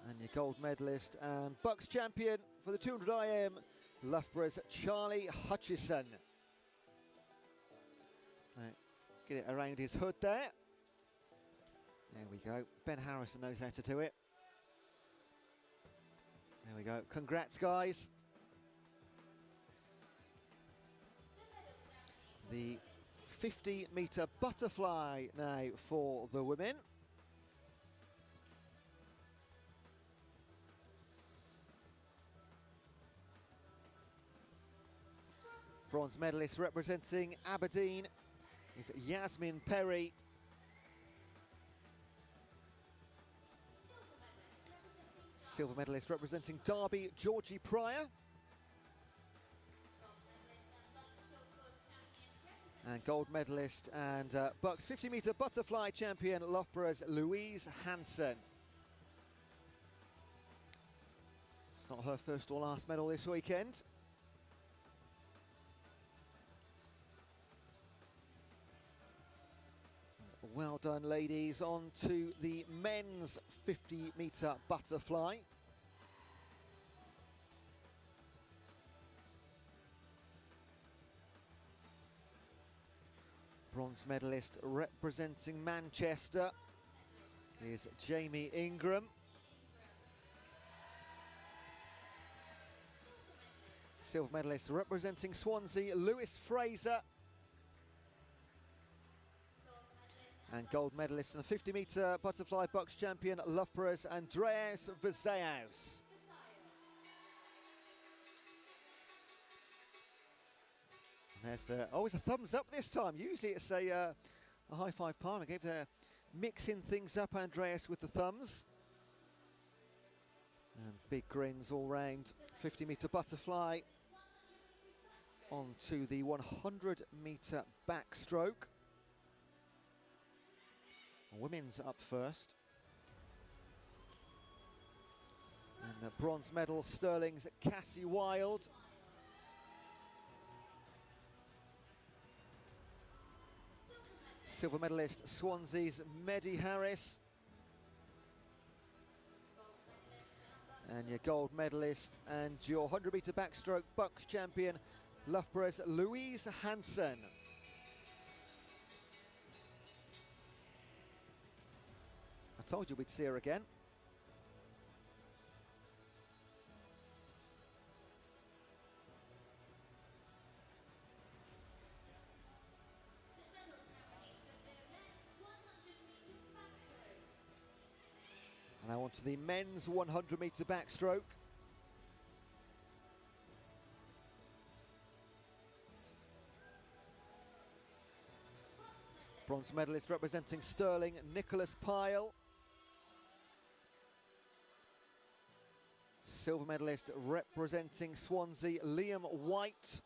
And your gold medalist and BUCS champion for the 200 IM, Loughborough's Charlie Hutchison. Right, get it around his hood there. There we go. Ben Harrison knows how to do it. There we go. Congrats, guys. The 50 metre butterfly now for the women. Bronze medalist representing Aberdeen is Yasmin Perry. Silver medalist representing Derby, Georgie Pryor. And gold medalist and BUCS 50 metre butterfly champion, Loughborough's Louise Hansen. It's not her first or last medal this weekend. Well done, ladies. On to the men's 50 metre butterfly. Bronze medalist representing Manchester is Jamie Ingram. Silver medalist representing Swansea, Lewis Fraser. And gold medalist and 50-metre butterfly BUCS champion Loughborough's Andreas Vizaeus. And there's the, oh, it's a thumbs up this time. Usually it's a high five palm. I gave the mixing things up, Andreas, with the thumbs. And big grins all round. 50-metre butterfly onto the 100-metre backstroke. Women's up first. And the bronze medal, Sterling's Cassie Wilde. Silver medalist, Swansea's Meddy Harris. And your gold medalist and your 100-metre backstroke BUCS champion, Loughborough's Louise Hansen. I told you we'd see her again. And now on to the men's 100-metre backstroke. Bronze medalist representing Stirling, Nicholas Pyle. Silver medalist representing Swansea, Liam White.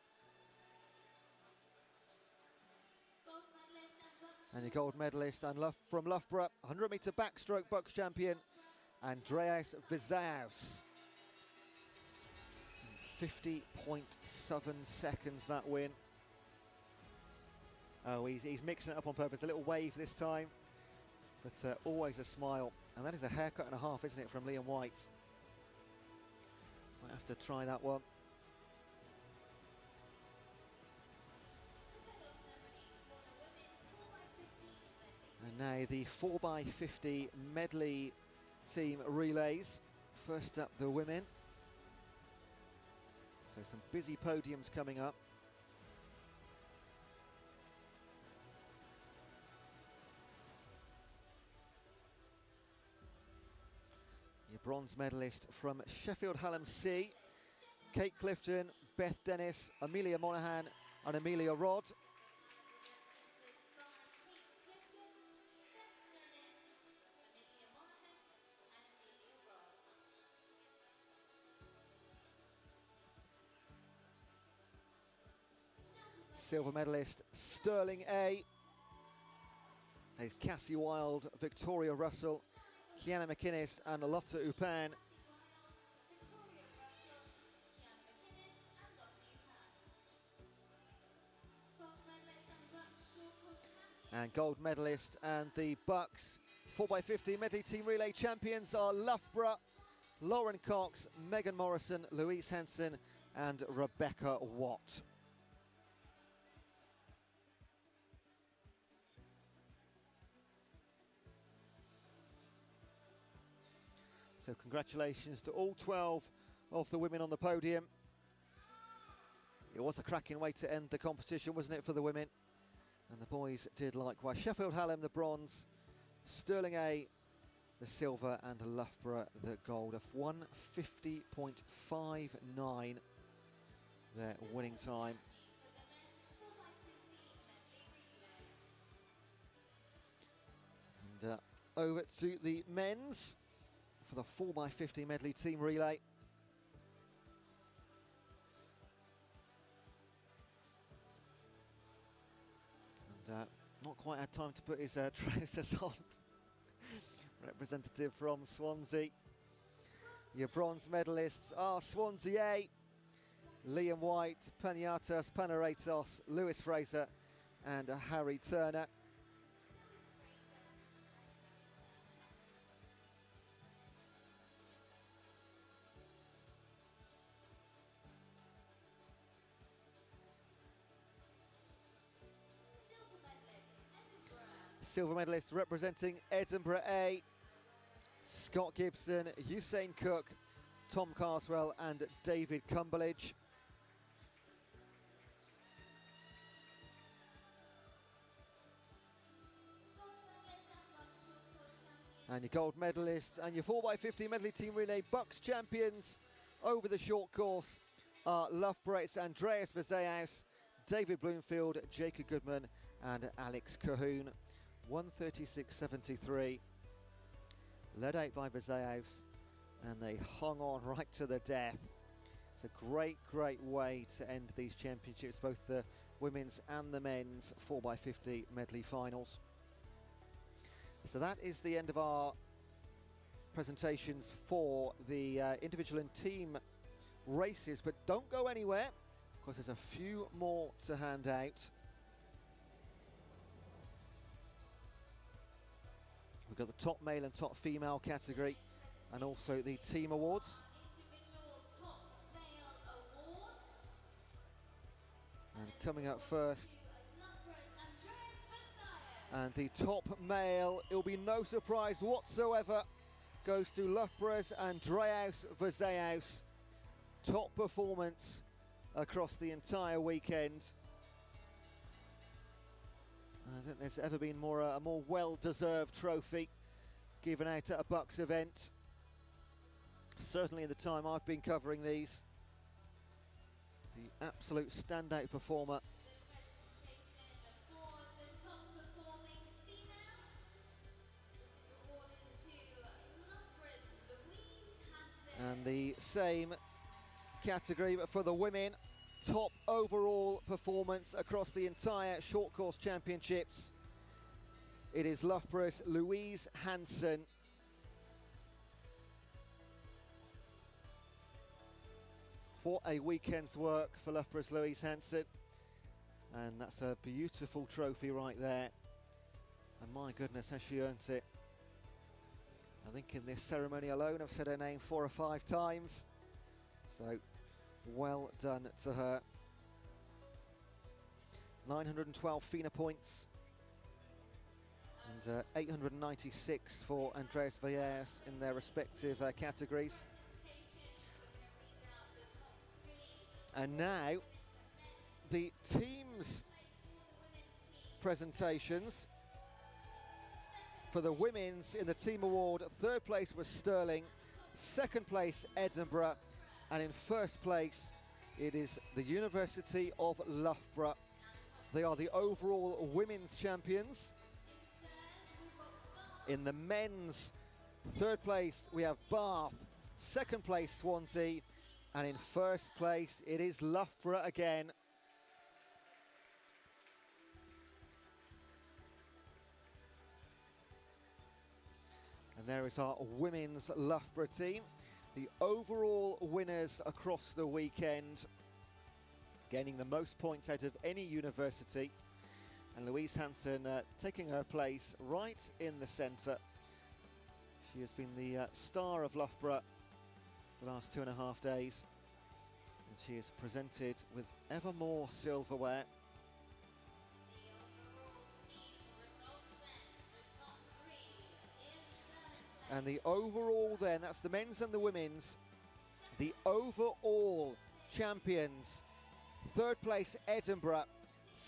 And your gold medalist and from Loughborough, 100-metre backstroke BUCS champion, Andreas Vizaeus. 50.7 seconds that win. Oh, he's mixing it up on purpose. A little wave this time, but always a smile. And that is a haircut and a half, isn't it, from Liam White? Might have to try that one. And now the 4x50 medley team relays. First up, the women. So some busy podiums coming up. Your bronze medalist from Sheffield Hallam C, Kate Clifton, Beth Dennis, Amelia Monaghan and Amelia Rodd. Silver medalist Sterling A. There's Cassie Wilde, Victoria Russell, Kiana McInnes and Lotta Upan. And gold medalist and the BUCS 4x50 medley team relay champions are Loughborough, Lauren Cox, Megan Morrison, Louise Henson and Rebecca Watt. So congratulations to all 12 of the women on the podium. It was a cracking way to end the competition, wasn't it, for the women? And the boys did likewise. Sheffield Hallam, the bronze, Sterling A, the silver, and Loughborough, the gold, of 1:50.59, their winning time. And over to the men's for the 4x50 medley team relay. And not quite had time to put his trousers on. Representative from Swansea. Your bronze medalists are Swansea A, Liam White, Paniatos Panaratos, Lewis Fraser and Harry Turner. silver medalists representing Edinburgh A, Scott Gibson, Usain Cook, Tom Carswell and David Cumberledge. And your gold medalists and your 4x50 medley team relay BUCS champions over the short course are Loughborough's Andreas Vezeaus, David Bloomfield, Jacob Goodman and Alex Cahoon. 1:36.73, led out by Vezeaus, and they hung on right to the death. It's a great way to end these championships, both the women's and the men's 4x50 medley finals. So that is the end of our presentations for the individual and team races, but don't go anywhere because there's a few more to hand out. We've got the top male and top female category and also the team awards. And coming up first, and the top male, it'll be no surprise whatsoever, goes to Loughborough's Andreas Vezeaus. Top performance across the entire weekend. I don't think there's ever been a more well-deserved trophy given out at a BUCS event. Certainly in the time I've been covering these. The absolute standout performer. And the same category, but for the women, top overall performance across the entire short course championships. It is Loughborough's Louise Hansen. What a weekend's work for Loughborough's Louise Hansen. And that's a beautiful trophy right there. And my goodness, has she earned it. I think in this ceremony alone I've said her name 4 or 5 times. So, well done to her. 912 FINA points. And 896 for Andreas Vezeaus in their respective categories. And now, the teams' presentations. For the women's in the team award, 3rd place was Stirling, 2nd place Edinburgh, and in 1st place it is the University of Loughborough. They are the overall women's champions. In the men's 3rd place we have Bath, 2nd place Swansea, and in 1st place it is Loughborough again. And there is our women's Loughborough team, the overall winners across the weekend, gaining the most points out of any university. And Louise Hansen taking her place right in the centre. She has been the star of Loughborough the last 2.5 days. And she is presented with ever more silverware. And the overall then, that's the men's and the women's, the overall champions, 3rd place Edinburgh,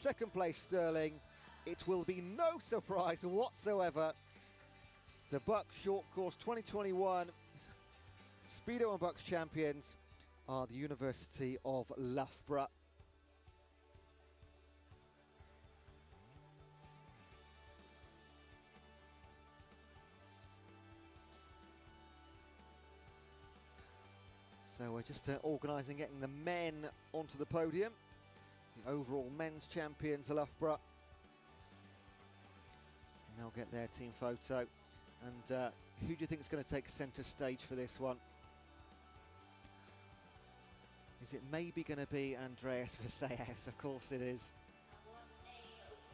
2nd place Stirling. It will be no surprise whatsoever. The BUCS Short Course 2021 Speedo and BUCS champions are the University of Loughborough. So we're just organising getting the men onto the podium. The overall men's champions are Loughborough. And they'll get their team photo. And who do you think is going to take centre stage for this one? Is it maybe going to be Andreas Vezeaus? Of course it is. What a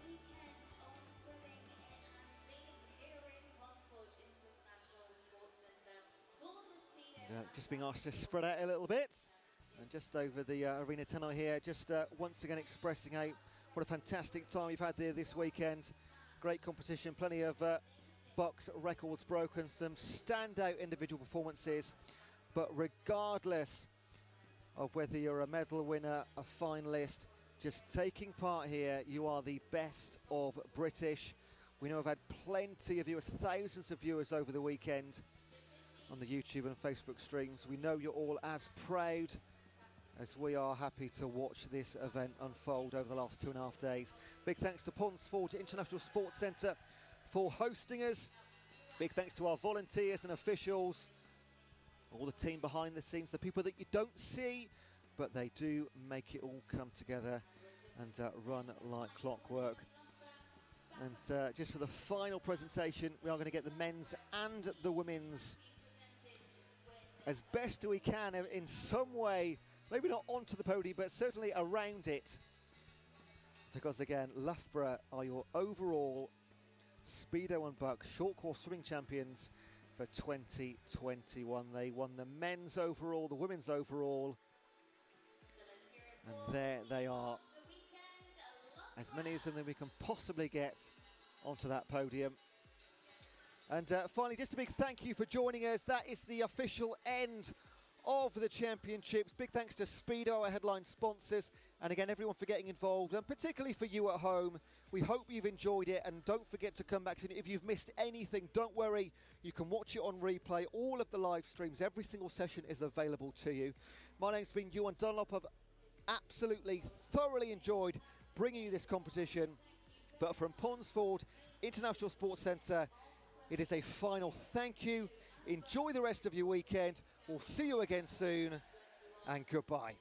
weekend of swimming it has been here in Ponsforge International Sports Centre for the Speedo. Just being asked to spread out a little bit. And just over the arena tunnel here, just once again expressing out what a fantastic time we've had there this weekend. Great competition, plenty of BUCS records broken, some standout individual performances, but regardless of whether you're a medal winner, a finalist, just taking part here, you are the best of British. We know I've had plenty of viewers, thousands of viewers over the weekend on the YouTube and Facebook streams. We know you're all as proud as we are happy to watch this event unfold over the last 2.5 days. Big thanks to Ponds Forge International Sports Centre for hosting us. Big thanks to our volunteers and officials, all the team behind the scenes, the people that you don't see, but they do make it all come together and run like clockwork. And just for the final presentation, we are going to get the men's and the women's as best we can in some way, maybe not onto the podium, but certainly around it. Because again, Loughborough are your overall Speedo and BUCS short course swimming champions for 2021. They won the men's overall, the women's overall, and there they are. As many of them that we can possibly get onto that podium. And finally, just a big thank you for joining us. That is the official end of the championships. Big thanks to Speedo, our headline sponsors, and again, everyone for getting involved, and particularly for you at home. We hope you've enjoyed it, and don't forget to come back. If you've missed anything, don't worry. You can watch it on replay. All of the live streams, every single session is available to you. My name's been Ewan Dunlop. I've absolutely, thoroughly enjoyed bringing you this competition. But from Ponds Forge International Sports Centre, it is a final thank you. Enjoy the rest of your weekend. We'll see you again soon, and goodbye.